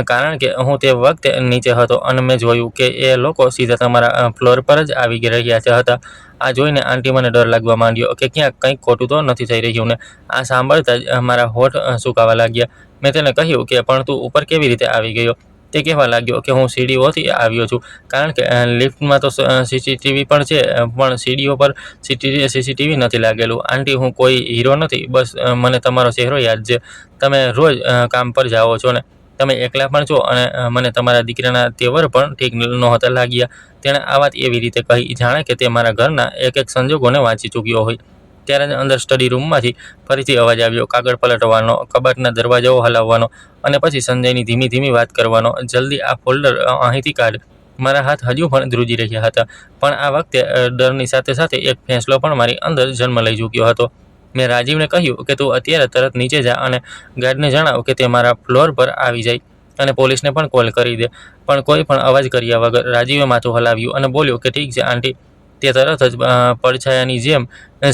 કારણ કે હું તે વખતે નીચે હતો અને મેં જોયું કે એ લોકો સીધા તમારા ફ્લોર પર જ આવી રહ્યા હતા. આ જોઈને આંટી મને ડર લાગવા માંડ્યો કે ક્યાંક કંઈક ખોટું તો નથી થઈ રહ્યું ને. આ સાંભળતા જ મારા હોઠ સુકાવા લાગ્યા. મેં તેને કહ્યું કે પણ તું ઉપર કેવી રીતે આવી ગયો? તે કહેવા લાગ્યો કે હું સીડીઓથી આવ્યો છું, કારણ કે લિફ્ટમાં તો સીસીટીવી પણ છે, પણ સીડીઓ પર સીસીટીવી નથી લાગેલું. આંટી, હું કોઈ હીરો નથી, બસ મને તમારો ચહેરો યાદ છે. તમે રોજ કામ પર જાઓ છો ને? તમે એકલા પણ છો, અને મને તમારા દીકરાના તેવર પણ ઠીક નહોતા લાગ્યા. તેણે આ વાત એવી રીતે કહી જાણે કે તે મારા ઘરના એક સંજોગોને વાંચી ચૂક્યો હોય. ત્યારે જ અંદર સ્ટડી રૂમમાંથી ફરીથી અવાજ આવ્યો, કાગળ પલટવાનો, કબાટના દરવાજાઓ હલાવવાનો, અને પછી સંજયની ધીમી ધીમી વાત કરવાનો. જલ્દી આ ફોલ્ડર અહીંથી કાઢ. મારા હાથ હજુ પણ ધ્રુજી રહ્યા હતા, પણ આ વખતે ડરની સાથે સાથે એક ફેંસલો પણ મારી અંદર જન્મ લઈ ચૂક્યો હતો. મેં રાજીવને કહ્યું કે તું અત્યારે તરત નીચે જા અને ગાર્ડને જણાવ કે તે મારા ફ્લોર પર આવી જાય, અને પોલીસને પણ કોલ કરી દે. પણ કોઈ પણ અવાજ કર્યા વગર રાજીવે માથું હલાવ્યું અને બોલ્યો કે ઠીક છે આંટી. તે તરત જ પડછાયાની જેમ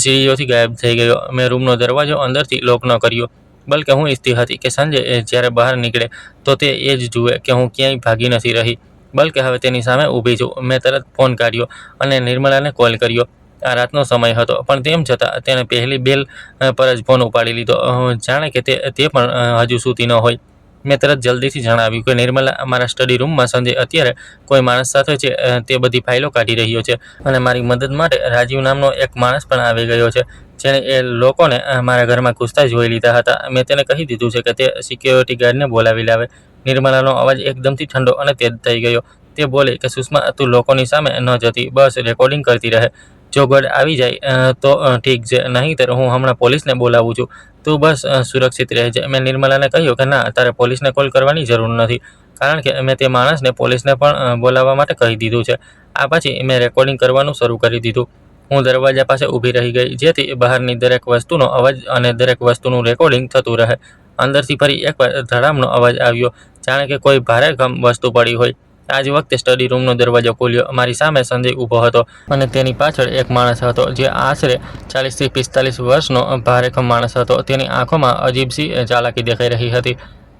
સીડીઓથી ગાયબ થઈ ગયો. મેં રૂમનો દરવાજો અંદરથી લોક ન કર્યો, બલકે હું ઈચ્છતી હતી કે સંજય જ્યારે બહાર નીકળે તો તે એ જ જુએ કે હું ક્યાંય ભાગી નથી રહી, બલકે હવે તેની સામે ઊભી છું. મેં તરત ફોન કાઢ્યો અને નિર્મલાને કોલ કર્યો. આ રાતનો સમય હતો, પણ તેમ છતાં તેણે પહેલી બેલ પર જ ફોન ઉપાડી લીધો, જાણે કે તે પણ હજુ સૂતી ન હોય. મેં તરત જલ્દીથી જણાવ્યું કે નિર્મલા, મારા સ્ટડી રૂમમાં સંજય અત્યારે કોઈ માણસ સાથે છે. તે બધી ફાઇલો કાઢી રહ્યો છે, અને મારી મદદ માટે રાજીવ નામનો એક માણસ પણ આવી ગયો છે, જેણે એ લોકોને મારા ઘરમાં ઘૂસતા જોઈ લીધા હતા. મેં તેને કહી દીધું છે કે તે સિક્યોરિટી ગાર્ડને બોલાવી લાવે. નિર્મલાનો અવાજ એકદમથી ઠંડો અને તેજ થઈ ગયો. તે બોલી કે સુષ્મા, તું લોકોની સામે ન જતી, બસ રેકોર્ડિંગ કરતી રહે. જો ગઢ આવી જાય તો ઠીક છે, નહીંતર હું હમણાં પોલીસને બોલાવું છું. તું બસ સુરક્ષિત રહેજે. મેં નિર્મલાને કહ્યું કે ના, તારે પોલીસને કોલ કરવાની જરૂર નથી, કારણ કે મેં તે માણસને પોલીસને પણ બોલાવવા માટે કહી દીધું છે. આ પછી મેં રેકોર્ડિંગ કરવાનું શરૂ કરી દીધું. હું દરવાજા પાસે ઊભી રહી ગઈ, જેથી બહારની દરેક વસ્તુનો અવાજ અને દરેક વસ્તુનું રેકોર્ડિંગ થતું રહે. અંદરથી ફરી એકવાર ધડામનો અવાજ આવ્યો, જાણે કે કોઈ ભારે વસ્તુ પડી હોય. આ જ વખતે સ્ટડી રૂમનો દરવાજો ખુલ્યો. મારી સામે સંજય ઊભો હતો, અને તેની પાછળ એક માણસ હતો જે આશરે 40 થી 45 વર્ષનો ભારેખમ માણસ હતો. તેની આંખોમાં અજીબસી ચાલાકી દેખાઈ રહી હતી.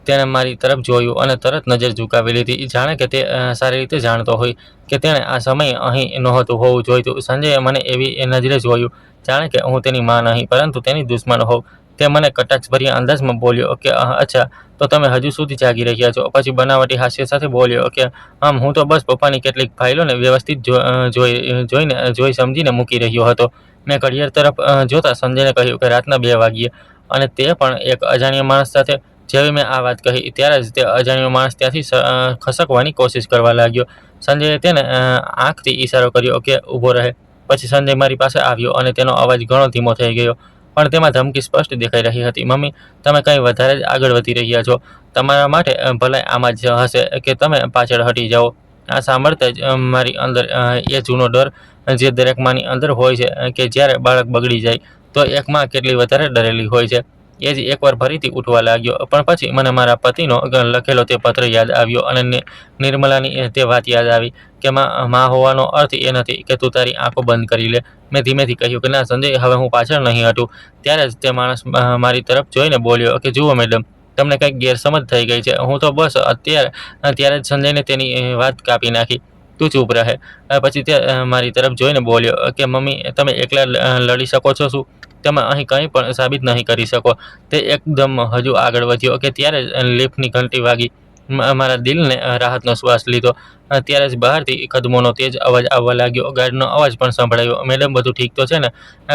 તેણે મારી તરફ જોયું અને તરત નજર ઝુકાવી લીધી, જાણે કે તે સારી રીતે જાણતો હોય કે તેણે આ સમયે અહીં નહોતું હોવું જોઈતું. સંજયે મને એવી નજરે જોયું, જાણે કે હું તેની માં નહીં, પરંતુ તેની દુશ્મન હોઉં. તે મને કટાક્ષભર્યા અંદાજમાં બોલ્યો કે અચ્છા, તો તમે હજુ સુધી જાગી રહ્યા છો. પછી બનાવટી હાસ્ય સાથે બોલ્યો કે હું તો બસ પપ્પાની કેટલીક ફાઇલોને વ્યવસ્થિત જોઈ સમજીને મૂકી રહ્યો હતો. મેં ઘડિયાળ તરફ જોતા સંજયને કહ્યું કે રાતના 2 વાગ્યે, અને તે પણ એક અજાણ્યા માણસ સાથે. જેવી મેં આ વાત કહી ત્યારે જ તે અજાણ્યો માણસ ત્યાંથી ખસકવાની કોશિશ કરવા લાગ્યો. સંજયે તેને આંખથી ઈશારો કર્યો કે ઊભો રહે. પછી સંજય મારી પાસે આવ્યો, અને તેનો અવાજ ઘણો ધીમો થઈ ગયો, પણ તેમાં ધમકી સ્પષ્ટ દેખાઈ રહી હતી. મમ્મી, તમે કંઈ વધારે જ આગળ વધી રહ્યા છો. તમારા માટે ભલાઈ આમાં જ હશે કે તમે પાછળ હટી જાઓ. આ સાંભળતા જ મારી અંદર એ જૂનો ડર જે દરેક માની અંદર હોય છે કે જ્યારે બાળક બગડી જાય તો એક માં કેટલી વધારે ડરેલી હોય છે, એ જ એકવાર ફરીથી ઉઠવા લાગ્યો. પણ પછી મને મારા પતિનો લખેલો તે પત્ર યાદ આવ્યો, અને નિર્મલાની તે વાત યાદ આવી કે માં હોવાનો અર્થ એ નથી કે તું તારી આંખો બંધ કરી લે. મેં ધીમેથી કહ્યું કે ના સંજય, હવે હું પાછળ નહીં હટું. ત્યારે જ તે માણસ મારી તરફ જોઈને બોલ્યો કે જુઓ મેડમ, તમને કંઈક ગેરસમજ થઈ ગઈ છે. હું તો બસ ત્યારે જ સંજયને તેની વાત કાપી નાખી. તું ચૂપ રહે. પછી તે મારી તરફ જોઈને બોલ્યો કે મમ્મી, તમે એકલા લડી શકો છો શું? તમે અહીં કંઈ પણ સાબિત નહીં કરી શકો. તે એકદમ હજુ આગળ વધ્યો કે ત્યારે જ લિફ્ટની ઘંટી વાગી. મારા દિલને રાહતનો શ્વાસ લીધો. ત્યારે જ બહારથી કદમોનો તેજ અવાજ આવવા લાગ્યો. ગાર્ડનો અવાજ પણ સંભળાયો, મેડમ બધું ઠીક તો છે ને?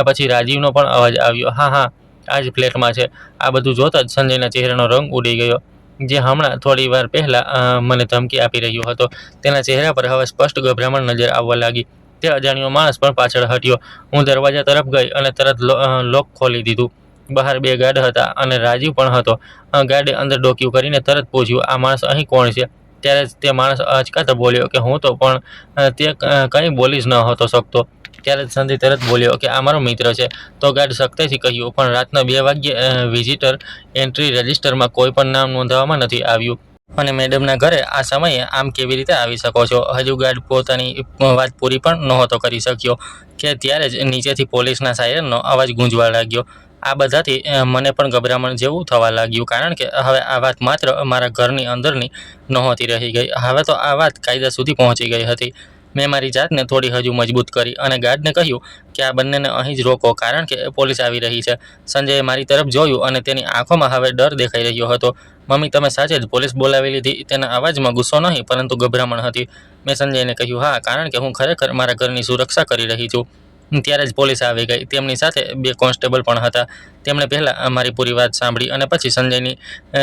પછી રાજીવનો પણ અવાજ આવ્યો, હા હા. આ જ ફ્લેટમાં છે. આ બધું જોતાં જ સંજયના ચહેરાનો રંગ ઉડી ગયો. જે હમણાં થોડી વાર પહેલાં મને ધમકી આપી રહ્યો હતો, તેના ચહેરા પર હવે સ્પષ્ટ ગભરામણ નજર આવવા લાગી. તે અજાણ્યો માણસ પણ પાછળ હટ્યો. હું દરવાજા તરફ ગઈ અને તરત લોક ખોલી દીધું. બહાર બે ગાર્ડ હતા અને રાજીવ પણ હતો. ગાર્ડે અંદર ડોકિયું કરીને તરત પૂછ્યું, આ માણસ અહીં કોણ છે? ત્યારે જ તે માણસ અચકાતો બોલ્યો કે હું તો, પણ તે કંઈ બોલી જ ન હતો શકતો. ત્યારે જ સંજય તરત બોલ્યો કે આ મારો મિત્ર છે. તો ગાર્ડ સખ્તાઈથી કહ્યું, પણ રાતના 2 વાગ્યે વિઝિટર એન્ટ્રી રજિસ્ટરમાં કોઈ પણ નામ નોંધાવવામાં નથી આવ્યું. અને મેડમના ઘરે આ સમયે આમ કેવી રીતે આવી શકો છો? હજુ ગાર્ડ પોતાની વાત પૂરી પણ નહોતો કરી શક્યો કે ત્યારે જ નીચેથી પોલીસના સાયરનનો અવાજ ગૂંજવા લાગ્યો. આ બધાથી મને પણ ગભરામણ જેવું થવા લાગ્યું, કારણ કે હવે આ વાત માત્ર મારા ઘરની અંદરની નહોતી રહી ગઈ. હવે તો આ વાત કાયદા સુધી પહોંચી ગઈ હતી. મેં મારી જાતને થોડી હજુ મજબૂત કરી અને ગાર્ડને કહ્યું કે આ બંનેને અહીં જ રોકો, કારણ કે પોલીસ આવી રહી છે. સંજયે મારી તરફ જોયું અને તેની આંખોમાં હવે ડર દેખાઈ રહ્યો હતો. મમ્મી, તમે સાચે જ પોલીસ બોલાવી લીધી? તેના અવાજમાં ગુસ્સો નહીં, પરંતુ ગભરામણ હતી. મેં સંજયને કહ્યું, હા, કારણ કે હું ખરેખર મારા ઘરની સુરક્ષા કરી રહી છું. ત્યારે જ પોલીસ આવી ગઈ. તેમની સાથે 2 કોન્સ્ટેબલ પણ હતા. તેમણે પહેલાં મારી પૂરી વાત સાંભળી અને પછી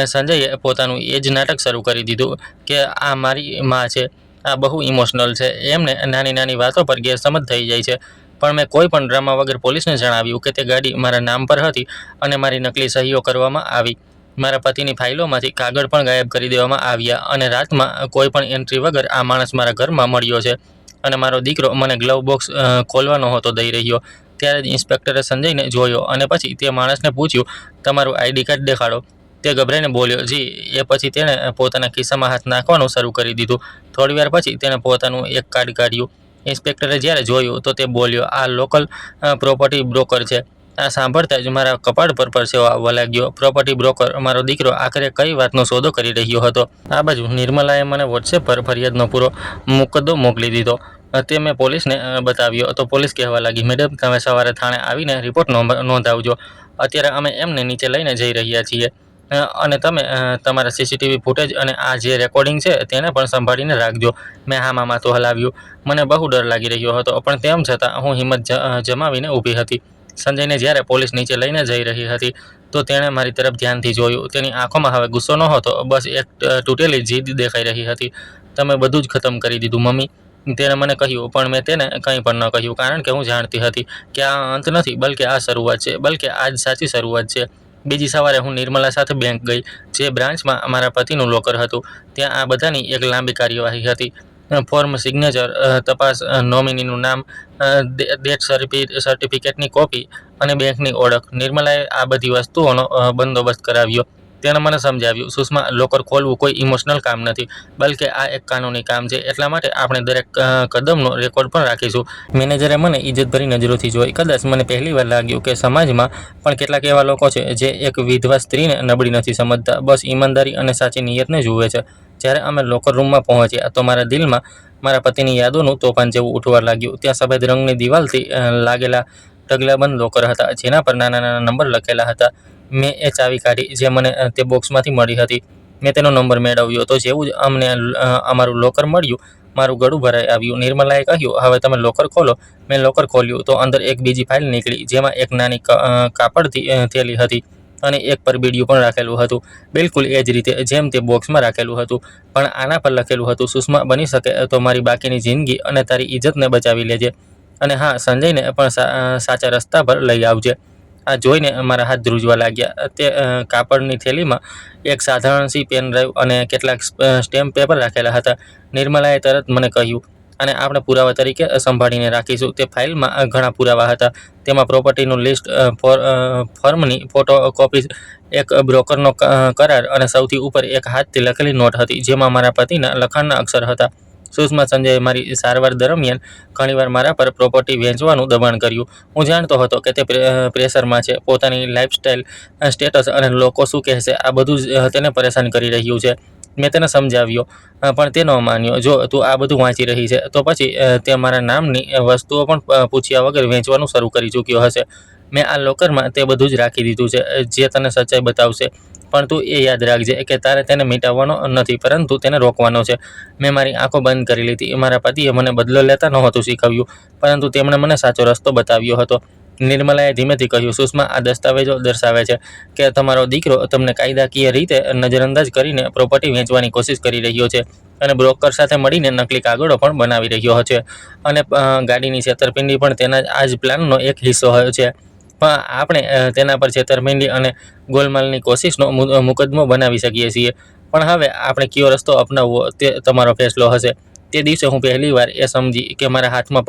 સંજયે પોતાનું એ જ નાટક શરૂ કરી દીધું કે આ મારી માં છે. આ બહુ ઇમોશનલ છે. એમને નાની નાની વાતો પર ગેરસમજ થઈ જાય છે. પણ મેં કોઈ પણ ડ્રામા વગર પોલીસને જણાવ્યું કે તે ગાડી મારા નામ પર હતી અને મારી નકલી સહીઓ કરવામાં આવી. મારા પતિની ફાઇલોમાંથી કાગળ પણ ગાયબ કરી દેવામાં આવ્યા અને રાતમાં કોઈ પણ એન્ટ્રી વગર આ માણસ મારા ઘરમાં મળ્યો છે. અને મારો દીકરો મને ગ્લવ બોક્સ ખોલવા નહોતો દઈ રહ્યો. ત્યારે જ ઇન્સ્પેક્ટરે સંજયને જોયો અને પછી તે માણસને પૂછ્યું, તમારું ID કાર્ડ દેખાડો. તે ગભરાઈને બોલ્યો, જી. એ પછી તેણે પોતાના ખિસ્સામાં હાથ નાખવાનું શરૂ કરી દીધું. થોડીવાર પછી તેણે પોતાનું એક કાર્ડ કાઢ્યું. ઇન્સ્પેક્ટરે જ્યારે જોયું તો તે બોલ્યો, આ લોકલ પ્રોપર્ટી બ્રોકર છે. આ સાંભળતા જ મારા કપાળ પર પરસેવો આવવા લાગ્યો. Property broker? મારો દીકરો આખરે કઈ વાતનો સોદો કરી રહ્યો હતો? આ બાજુ નિર્મલાએ મને વોટ્સએપ પર ફરિયાદનો પૂરો મુકદ્દો મોકલી દીધો. તે મેં પોલીસને બતાવ્યો તો પોલીસ કહેવા લાગી, મેડમ, તમે સવારે થાણે આવીને રિપોર્ટ નોંધાવજો. અત્યારે અમે એમને નીચે લઈને જઈ રહ્યા છીએ. અને તમે તમારા CCTV ફૂટેજ અને આ જે રેકોર્ડિંગ છે તેને પણ સંભાળીને રાખજો. મેં હામાં માથું હલાવ્યું. મને બહુ ડર લાગી રહ્યો હતો, પણ તેમ છતાં હું હિંમત જમાવીને ઊભી હતી. સંજયને જ્યારે પોલીસ નીચે લઈને જઈ રહી હતી તો તેણે મારી તરફ ધ્યાનથી જોયું. તેની આંખોમાં હવે ગુસ્સો નહોતો, બસ એક તૂટેલી જીદ દેખાઈ રહી હતી. તમે બધું જ ખતમ કરી દીધું, મમ્મી, તેણે મને કહ્યું. પણ મેં તેને કંઈ પણ ન કહ્યું, કારણ કે હું જાણતી હતી કે આ અંત નથી, બલકે આ શરૂઆત છે. બલકે આ જ સાચી શરૂઆત છે. બીજી સવારે હું નિર્મલા સાથે બેંક ગઈ, જે બ્રાન્ચમાં મારા પતિનું લોકર હતું. ત્યાં આ બધાની એક લાંબી કાર્યવાહી હતી. ફોર્મ, સિગ્નેચર, તપાસ, નોમિનીનું નામ, ડેથ સર્ટિફિકેટની કોપી અને બેંકની ઓળખ. નિર્મલાએ આ બધી વસ્તુઓનો બંદોબસ્ત કરાવ્યો. તેણે મને સમજાવ્યું, સુષ્મા, લોકર ખોલવું કોઈ ઇમોશનલ કામ નથી, બલકે આ એક કાનૂની કામ છે. એટલા માટે આપણે દરેક કદમનો રેકોર્ડ પણ રાખીશું. મેનેજરે મને ઇજ્જતભરી નજરોથી જોઈ. કદાચ મને પહેલીવાર લાગ્યું કે સમાજમાં પણ કેટલાક એવા લોકો છે જે એક વિધવા સ્ત્રીને નબળી નથી સમજતા, બસ ઈમાનદારી અને સાચી નિયતને જુએ છે. જ્યારે અમે લોકર રૂમમાં પહોંચ્યા તો મારા દિલમાં મારા પતિની યાદોનું તોફાન જેવું ઉઠવા લાગ્યું. ત્યાં સફેદ રંગની દિવાલથી લાગેલા ઢગલાબંધ લોકર હતા, જેના પર નાના નાના નંબર લખેલા હતા. મેં એ ચાવી કાઢી જે મને તે બોક્સમાંથી મળી હતી. મેં તેનો નંબર મેળવ્યો તો જેવું જ અમને અમારું લોકર મળ્યું, મારું ગળું ભરાઈ આવ્યું. નિર્મલાએ કહ્યું, હવે તમે લોકર ખોલો. મેં લોકર ખોલ્યું તો અંદર એક બીજી ફાઇલ નીકળી, જેમાં એક નાની કાપડથી થેલી હતી અને એક પરબીડિયું પણ રાખેલું હતું. બિલકુલ એ જ રીતે જેમ તે બોક્સમાં રાખેલું હતું. પણ આના પર લખેલું હતું, સુષ્મા, બની શકે તો મારી બાકીની જિંદગી અને તારી ઇજ્જતને બચાવી લેજે. અને હા, સંજયને પણ સાચા રસ્તા પર લઈ આવજે. આ જોઈને મારા હાથ ધ્રુજવા લાગ્યા. તે કાપડની થેલીમાં એક સાધારણ સી પેન ડ્રાઈવ અને કેટલાક સ્ટેમ્પ પેપર રાખેલા હતા. નિર્મલાએ તરત મને કહ્યું, અને આપણે પુરાવા તરીકે સંભાળીને રાખીશું. તે ફાઇલમાં ઘણા પુરાવા હતા. તેમાં પ્રોપર્ટીનું લિસ્ટ, ફોર્મની ફોટોકોપીઝ, એક બ્રોકરનો કરાર અને સૌથી ઉપર એક હાથથી લખેલી નોટ હતી, જેમાં મારા પતિના લખાણના અક્ષર હતા. સુષ્મા, સંજયે મારી સારવાર દરમિયાન ઘણીવાર મારા પર પ્રોપર્ટી વેચવાનું દબાણ કર્યું. હું જાણતો હતો કે તે પ્રેશરમાં છે. પોતાની લાઇફસ્ટાઇલ, સ્ટેટસ અને લોકો શું કહેશે, આ બધું જ તેને પરેશાન કરી રહ્યું છે. મેં તેને સમજાવ્યો, પણ તે ન માન્યો. જો તું આ બધું વાંચી રહી છે તો પછી તે મારા નામની વસ્તુઓ પણ પૂછ્યા વગર વેચવાનું શરૂ કરી ચૂક્યો હશે. મેં આ લોકરમાં તે બધું જ રાખી દીધું છે, જે તને સચ્ચાઈ બતાવશે. પણ તું એ યાદ રાખજે કે તારે તેને મિટાવવાનો નથી, પરંતુ તેને રોકવાનો છે. મેં મારી આંખો બંધ કરી લીધી. મારા પતિએ મને બદલો લેતા નહોતું શીખવ્યું, પરંતુ તેમણે મને સાચો રસ્તો બતાવ્યો હતો. નિર્મલાએ ધીમેથી કહ્યું, સુષ્મા, આ દસ્તાવેજો દર્શાવે છે કે તમારો દીકરો તમને કાયદાકીય રીતે નજરઅંદાજ કરીને પ્રોપર્ટી વેચવાની કોશિશ કરી રહ્યો છે અને બ્રોકર સાથે મળીને નકલી કાગળો પણ બનાવી રહ્યો છે અને ગાડીની છેતરપિંડી પણ તેના આ જ પ્લાનનો એક હિસ્સો છે. પણ આપણે તેના પર છેતરપિંડી અને ગોલમાલની કોશિશનો મુકદ્દમો બનાવી શકીએ છીએ. પણ હવે આપણે કયો રસ્તો અપનાવવો તે તમારો ફેસલો હશે. તે દિવસે હું પહેલીવાર એ સમજી કે મારા હાથમાં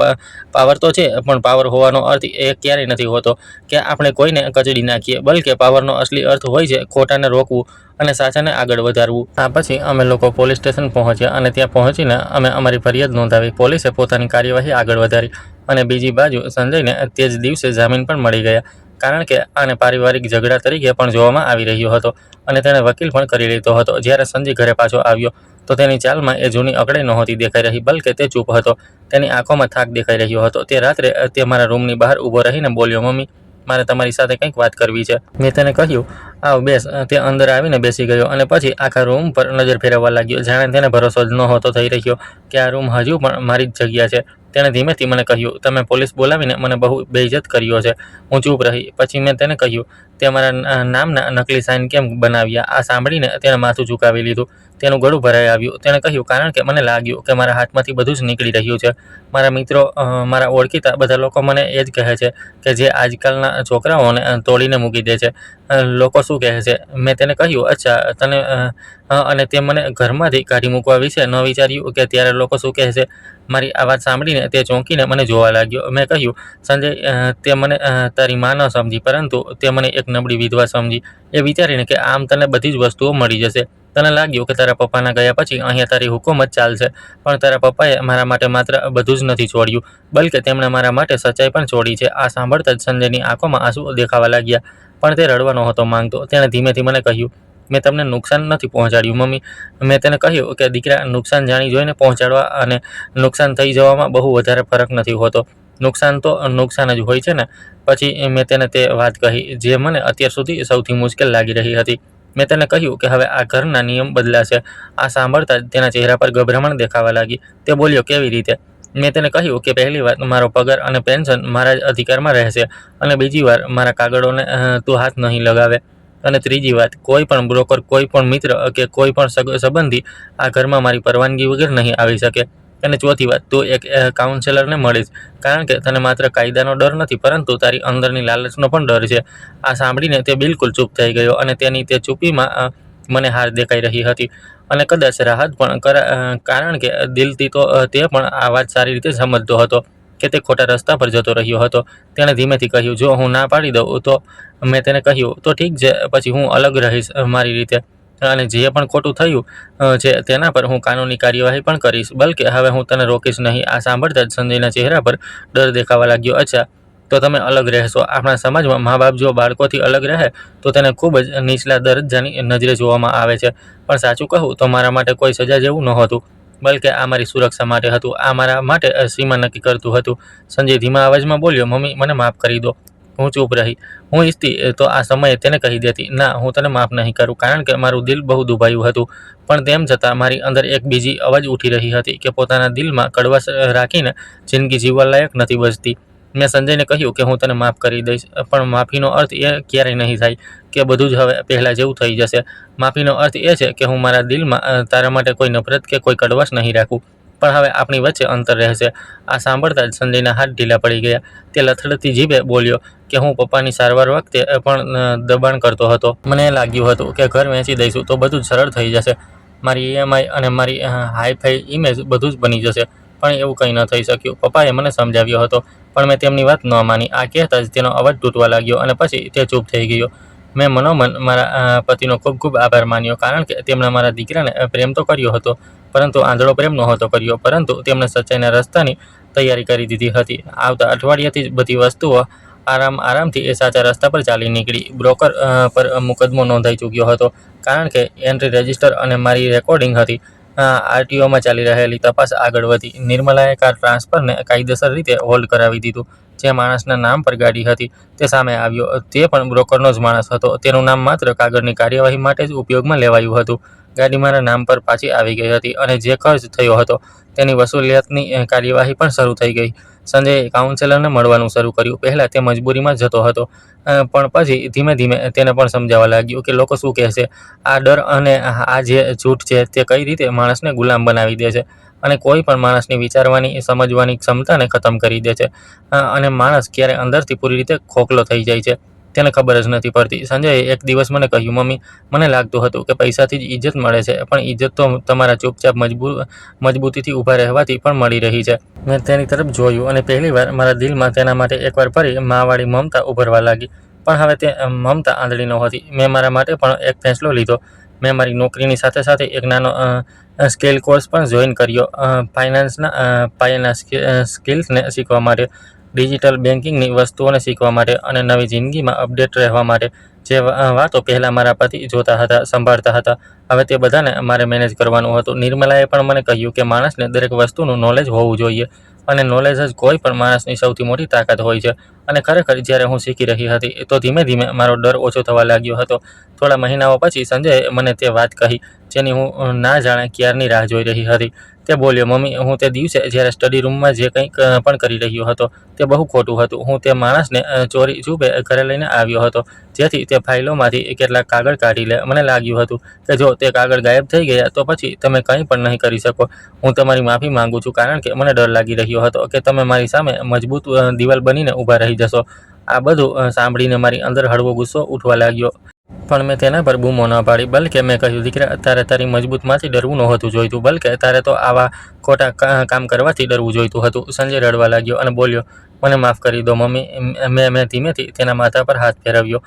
પાવર તો છે, પણ પાવર હોવાનો અર્થ એ ક્યારેય નથી હોતો કે આપણે કોઈને કચડી નાખીએ, બલકે પાવરનો અસલી અર્થ હોય છે ખોટાને રોકવું અને સાચાને આગળ વધારવું. આ પછી અમે લોકો પોલીસ સ્ટેશન પહોંચ્યા અને ત્યાં પહોંચીને અમે અમારી ફરિયાદ નોંધાવી. પોલીસે પોતાની કાર્યવાહી આગળ વધારી અને બીજી બાજુ સંજયને તે જ દિવસે જામીન પણ મળી ગયા, કારણ કે આને પારિવારિક ઝઘડા તરીકે પણ જોવામાં આવી રહ્યો હતો અને તેણે વકીલ પણ કરી લીધો હતો. જ્યારે સંજય ઘરે પાછો આવ્યો તો તેની ચાલમાં એ જૂની અકળાઈ નહોતી દેખાઈ રહી, બલકે તે ચૂપ હતો. તેની આંખોમાં થાક દેખાઈ રહ્યો હતો. તે રાત્રે તે મારા રૂમની બહાર ઊભો રહીને બોલ્યો, મમ્મી, મારે તમારી સાથે કંઈક વાત કરવી છે. મેં તેને કહ્યું, આવ બેસ. તે અંદર આવીને બેસી ગયો અને પછી આખા રૂમ પર નજર ફેરવવા લાગ્યો, જાણે તેને ભરોસો જ નહોતો થઈ રહ્યો કે આ રૂમ હજુ પણ મારી જ જગ્યા છે. તેણે ધીમેથી મને કહ્યું, તમે પોલીસ બોલાવીને મને બહુ બેઇજ્જત કર્યો છે. હું ચૂપ રહી. પછી મેં તેને કહ્યું, તે મારા નામના નકલી સાઇન કેમ બનાવ્યા? આ સાંભળીને તેણે માથું ઝુકાવી લીધું. તેનું ગળું ભરાઈ આવ્યું. તેણે કહ્યું, કારણ કે મને લાગ્યું કે મારા હાથમાંથી બધું જ નીકળી રહ્યું છે. મારા મિત્રો, મારા ઓળખીતા બધા લોકો મને એ જ કહે છે કે જે આજકાલના છોકરાઓને તોડીને મૂકી દે છે. લોકો શું કહે છે? મેં તેને કહ્યું, અચ્છા, તને અને તે મને ઘરમાંથી કાઢી મૂકવા વિશે ન વિચાર્યું કે ત્યારે લોકો શું કહે છે? મારી આ વાત સાંભળીને તે ચોંકીને મને જોવા લાગ્યો. મેં કહ્યું, સંજય, તે મને તારી માં ન સમજી, પરંતુ તે મને એક નબળી વિધવા સમજી, એ વિચારીને કે આમ તને બધી જ વસ્તુઓ મળી જશે. તને લાગ્યું કે તારા પપ્પાના ગયા પછી અહીંયા તારી હુકુમત ચાલશે, પણ તારા પપ્પાએ મારા માટે માત્ર બધું જ નથી છોડ્યું, બલકે તેમણે મારા માટે સચ્ચાઈ પણ છોડી છે. આ સાંભળતા જ સંજયની આંખોમાં આંસુ દેખાવા લાગ્યા, પણ તે રડવા નહોતો માંગતો. તેણે ધીમેથી મને કહ્યું, મેં તમને નુકસાન નથી પહોંચાડ્યું, મમ્મી. મેં તેને કહ્યું કે દીકરા, નુકસાન જાણી જોઈને પહોંચાડવા અને નુકસાન થઈ જવામાં બહુ વધારે ફરક નથી હોતો. નુકસાન તો નુકસાન જ હોય છે ને. પછી મેં તેને તે વાત કહી જે મને અત્યાર સુધી સૌથી મુશ્કેલ લાગી રહી હતી. મેં તેને કહ્યું કે હવે આ ઘરના નિયમ બદલાશે. આ સાંભળતા જ તેના ચહેરા પર ગભરામણ દેખાવા લાગી. તે બોલ્યો, કેવી રીતે? મેં તેને કહ્યું કે પહેલી વાત, મારો પગાર અને પેન્શન મારા જ અધિકારમાં રહેશે, અને બીજી વાર, મારા કાગળોને તું હાથ નહીં લગાવે, અને ત્રીજી વાત, કોઈ પણ બ્રોકર, કોઈ પણ મિત્ર કે કોઈ પણ સંબંધી આ ઘરમાં મારી પરવાનગી વગર નહીં આવી શકે, અને ચોથી વાત, તું એક કાઉન્સેલરને મળીશ, કારણ કે તને માત્ર કાયદાનો ડર નથી, પરંતુ તારી અંદરની લાલચનો પણ ડર છે. આ સાંભળીને તે બિલકુલ ચૂપ થઈ ગયો અને તેની તે ચૂપીમાં મને હાર દેખાઈ રહી હતી અને કદાચ રાહત પણ, કારણ કે દિલથી તો તે પણ આ વાત સારી રીતે સમજતો હતો કે તે ખોટા રસ્તા પર જતો રહ્યો હતો. તેણે ધીમેથી કહ્યું, જો હું ના પાડી દઉં તો? મેં તેને કહ્યું, તો ઠીક છે, પછી હું અલગ રહીશ મારી રીતે, અને જે પણ ખોટું થયું છે તેના પર હું કાનૂની કાર્યવાહી પણ કરીશ, બલકે હવે હું તને રોકીશ નહીં. આ સાંભળતા જ સંજયના ચહેરા પર ડર દેખાવા લાગ્યો. અચ્છા, તો તમે અલગ રહેશો? આપણા સમાજમાં મા બાપ જો બાળકોથી અલગ રહે તો તેને ખૂબ જ નીચલા દરજ્જાની નજરે જોવામાં આવે છે. પણ સાચું કહું તો મારા માટે કોઈ સજા જેવું નહોતું, બલકે આ મારી સુરક્ષા માટે હતું. આ મારા માટે સીમા નક્કી કરતું હતું. સંજય ધીમા અવાજમાં બોલ્યો, મમ્મી, મને માફ કરી દો. હું ચૂપ રહી. હું ઈચ્છતી તો આ સમયે તેને કહી દેતી, ના, હું તને માફ નહીં કરું, કારણ કે મારું દિલ બહુ દુભાયું હતું. પણ તેમ છતાં મારી અંદર એક બીજી અવાજ ઉઠી રહી હતી કે પોતાના દિલમાં કડવાશ રાખીને જિંદગી જીવવા લાયક નથી બચતી. મેં સંજયને કહ્યું કે હું તને માફ કરી દઈશ, પણ માફીનો અર્થ એ ક્યારેય નહીં થાય કે બધું જ હવે પહેલાં જેવું થઈ જશે. માફીનો અર્થ એ છે કે હું મારા દિલમાં તારા માટે કોઈ નફરત કે કોઈ કડવાશ નહીં રાખું, પણ હવે આપણી વચ્ચે અંતર રહેશે. આ સાંભળતા જ સંજયના હાથ ઢીલા પડી ગયા. તે લથડતી જીભે બોલ્યો કે હું પપ્પાની સારવાર વખતે પણ દબાણ કરતો હતો. મને લાગ્યું હતું કે ઘર વેચી દઈશું તો બધું જ સરળ થઈ જશે. મારી EMI અને મારી હાઈફાઈ ઇમેજ બધું જ બની જશે, પણ એવું કંઈ ન થઈ શક્યું. પપ્પાએ મને સમજાવ્યો હતો, પણ મેં તેમની વાત ન માની. આ કહેતા જ તેનો અવાજ તૂટવા લાગ્યો અને પછી તે ચૂપ થઈ ગયો. મેં મનોમન મારા પતિનો ખૂબ ખૂબ આભાર માન્યો, કારણ કે તેમણે મારા દીકરાને પ્રેમ તો કર્યો હતો, પરંતુ આંધળો પ્રેમ નહોતો કર્યો, પરંતુ તેમણે સચ્ચાઈના રસ્તાની તૈયારી કરી દીધી હતી. આવતા અઠવાડિયાથી જ બધી વસ્તુઓ આરામથી એ સાચા રસ્તા પર ચાલી નીકળી. બ્રોકર પર મુકદ્દમો નોંધાઈ ચૂક્યો હતો, કારણ કે એન્ટ્રી રજિસ્ટર અને મારી રેકોર્ડિંગ હતી. RTOમાં ચાલી રહેલી તપાસ આગળ વધી. નિર્મલાએ કાર ટ્રાન્સફરને કાયદેસર રીતે હોલ્ડ કરાવી દીધું. જે માણસના નામ પર ગાડી હતી તે સામે આવ્યો. તે પણ બ્રોકરનો જ માણસ હતો. તેનું નામ માત્ર કાગળની કાર્યવાહી માટે જ ઉપયોગમાં લેવાયું હતું. ગાડી મારા નામ પર પાછી આવી ગઈ હતી અને જે ખર્ચ થયો હતો તેની વસૂલિયાતની કાર્યવાહી પણ શરૂ થઈ ગઈ. સંજયે કાઉન્સેલરને મળવાનું શરૂ કર્યું. પહેલાં તે મજબૂરીમાં જતો હતો, પણ પછી ધીમે ધીમે તેને પણ સમજાવવા લાગ્યું કે લોકો શું કહેશે. આ ડર અને આ જે જૂઠ છે તે કઈ રીતે માણસને ગુલામ બનાવી દે છે અને કોઈ પણ માણસની વિચારવાની, સમજવાની ક્ષમતાને ખતમ કરી દે છે, અને માણસ ક્યારે અંદરથી પૂરી રીતે ખોખલો થઈ જાય છે તેને ખબર જ નથી પડતી. સંજયે એક દિવસ મને કહ્યું, મમ્મી, મને લાગતું હતું કે પૈસાથી જ ઇજ્જત મળે છે, પણ ઇજ્જત તો તમારા ચૂપચાપ મજબૂતીથી ઊભા રહેવાથી પણ મળી રહી છે. મેં તેની તરફ જોયું અને પહેલીવાર મારા દિલમાં તેના માટે એકવાર ફરી માવાળી મમતા ઉભરવા લાગી. પણ હવે તે મમતા આંધળી નહોતી. મેં મારા માટે પણ એક ફેંસલો લીધો. મેં મારી નોકરીની સાથે સાથે એક નાનો સ્કેલ કોર્સ પણ જોઈન કર્યો, ફાઇનાન્સના પાયાના સ્કિલ્સને શીખવા માટે, ડિજિટલ બેન્કિંગની વસ્તુઓને શીખવા માટે અને નવી જિંદગીમાં અપડેટ રહેવા માટે. જે વાતો પહેલાં મારા પતિ જોતા હતા, સંભાળતા હતા, હવે તે બધાને મારે મેનેજ કરવાનું હતું. નિર્મલાએ પણ મને કહ્યું કે માણસને દરેક વસ્તુનું નોલેજ હોવું જોઈએ અને નોલેજ જ કોઈ પણ માણસની સૌથી મોટી તાકાત હોય છે. અને ખરેખર જ્યારે હું શીખી રહી હતી તો ધીમે ધીમે મારો ડર ઓછો થવા લાગ્યો હતો. થોડા મહિનાઓ પછી સંજયે મને તે વાત કહી જેની હું ના જાણે ક્યારની રાહ જોઈ રહી હતી. તે બોલ્યો, મમ્મી, હું તે દિવસે જ્યારે સ્ટડી રૂમમાં જે કંઈક પણ કરી રહ્યો હતો તે બહુ ખોટું હતું. હું તે માણસને ચોરી છૂપે ઘરે લઈને આવ્યો હતો જેથી તે ફાઇલોમાંથી કેટલાક કાગળ કાઢી લે. મને લાગ્યું હતું કે જો તે કાગળ ગાયબ થઈ ગયા તો પછી તમે કંઈ પણ નહીં કરી શકો. હું તમારી માફી માંગુ છું કારણ કે મને ડર લાગી રહ્યો હતો કે તમે મારી સામે મજબૂત દિવાલ બનીને ઊભા રહી જશો. આ બધું સાંભળીને મારી અંદર હળવો ગુસ્સો ઉઠવા લાગ્યો. પણ મેં તેના પર બૂમો ન પાડી, બલકે મેં કહ્યું, દીકરા, તારે તારી મજબૂતમાંથી ડરવું નહોતું જોઈતું, બલકે તારે તો આવા ખોટા કામ કરવાથી ડરવું જોઈતું હતું. સંજય રડવા લાગ્યો અને બોલ્યો, મને માફ કરી દો, મમ્મી. મેં ધીમેથી તેના માથા પર હાથ ફેરવ્યો.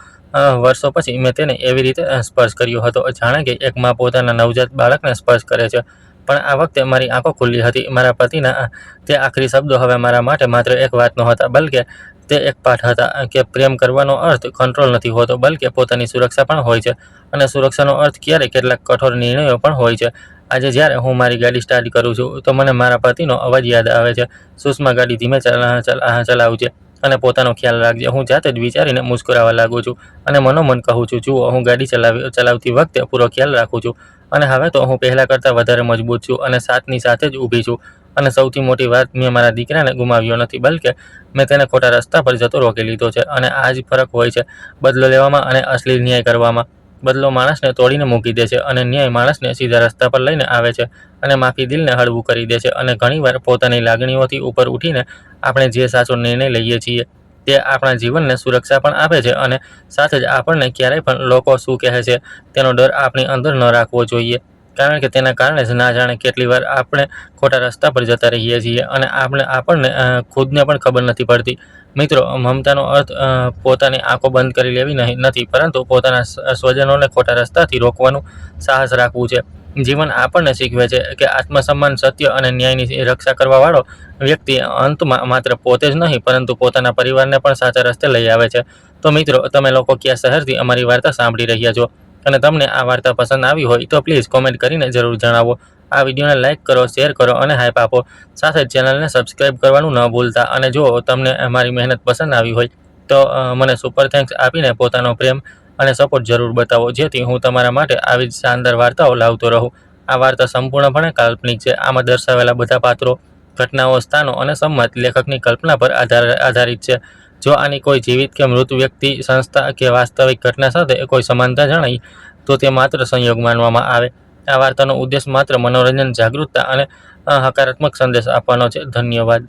વર્ષો પછી મેં તેને એવી રીતે સ્પર્શ કર્યો હતો જાણે કે એક મા પોતાના નવજાત બાળકને સ્પર્શ કરે છે. પણ આ વખતે મારી આંખો ખુલ્લી હતી. મારા પતિના તે આખરી શબ્દો હવે મારા માટે માત્ર એક વાત નહોતા, બલકે તે એક પાઠ હતા કે પ્રેમ કરવાનો અર્થ કંટ્રોલ નથી હોતો, બલકે પોતાની સુરક્ષા પણ હોય છે. અને સુરક્ષાનો અર્થ ક્યારેક કેટલાક કઠોર નિર્ણયો પણ હોય છે. આજે જ્યારે હું મારી ગાડી સ્ટાર્ટ કરું છું તો મને મારા પતિનો અવાજ યાદ આવે છે, સુષ્મા, ગાડી ધીમે ચલાવજે અને પોતાનો ખ્યાલ રાખજે. હું જાતે જ વિચારીને મુસ્કરાવા લાગું છું અને મનોમન કહું છું, જુઓ, હું ગાડી ચલાવતી વખતે પૂરો ખ્યાલ રાખું છું અને હવે તો હું પહેલાં કરતાં વધારે મજબૂત છું અને સાથની સાથે જ ઊભી છું. અને સૌથી મોટી વાત, મેં મારા દીકરાને ગુમાવ્યો નથી, બલકે મેં તેને ખોટા રસ્તા પર જતો રોકી લીધો છે. અને આ જ ફરક હોય છે બદલો લેવામાં અને અસલી ન્યાય કરવામાં. બદલો માણસને તોડીને મૂકી દે છે અને ન્યાય માણસને સીધા રસ્તા પર લઈને આવે છે. અને માફી દિલને હળવું કરી દે છે. અને ઘણીવાર પોતાની લાગણીઓથી ઉપર ઉઠીને આપણે જે સાચો નિર્ણય લઈએ છીએ તે આપણા જીવનને સુરક્ષા પણ આપે છે અને સાથે જ આપણને ક્યારેય પણ લોકો શું કહે છે તેનો ડર આપણી અંદર ન રાખવો જોઈએ, કારણ કે તેના કારણે જ ના જાણે કેટલી વાર આપણે ખોટા રસ્તા પર જતા રહીએ છીએ અને આપણને ખુદને પણ ખબર નથી પડતી. મિત્રો, મમતાનો અર્થ પોતાની આંખો બંધ કરી લેવી નથી, પરંતુ પોતાના સ્વજનોને ખોટા રસ્તાથી રોકવાનું સાહસ રાખવું છે. જીવન આપણને શીખવે છે કે આત્મસન્માન, સત્ય અને ન્યાયની રક્ષા કરવાવાળો વ્યક્તિ અંતમાં માત્ર પોતે જ નહીં પરંતુ પોતાના પરિવારને પણ સાચા રસ્તે લઈ આવે છે. તો મિત્રો, તમે લોકો કયા શહેરથી અમારી વાર્તા સાંભળી રહ્યા છો અને તમને આ વાર્તા પસંદ આવી હોય તો પ્લીઝ કોમેન્ટ કરીને જરૂર જણાવો. આ વિડીયોને લાઇક કરો, શેર કરો અને હાઈપ આપો. સાથે જ ચેનલને સબસ્ક્રાઈબ કરવાનું ન ભૂલતા. અને જો તમને મારી મહેનત પસંદ આવી હોય તો મને સુપર થેન્ક્સ આપીને પોતાનો પ્રેમ અને સપોર્ટ જરૂર બતાવો, જેથી હું તમારા માટે આવી જ શાનદાર વાર્તાઓ લાવતો રહું. આ વાર્તા સંપૂર્ણપણે કાલ્પનિક છે. આમાં દર્શાવેલા બધા પાત્રો, ઘટનાઓ, સ્થાનો અને સંમત લેખકની કલ્પના પર આધારિત છે. જો આની કોઈ જીવિત કે મૃત વ્યક્તિ, સંસ્થા કે વાસ્તવિક ઘટના સાથે કોઈ સમાનતા જણાય તો તે માત્ર સંયોગ માનવામાં આવે. આ વાર્તાનો ઉદ્દેશ માત્ર મનોરંજન, જાગૃતતા અને હકારાત્મક સંદેશ આપવાનો છે. ધન્યવાદ.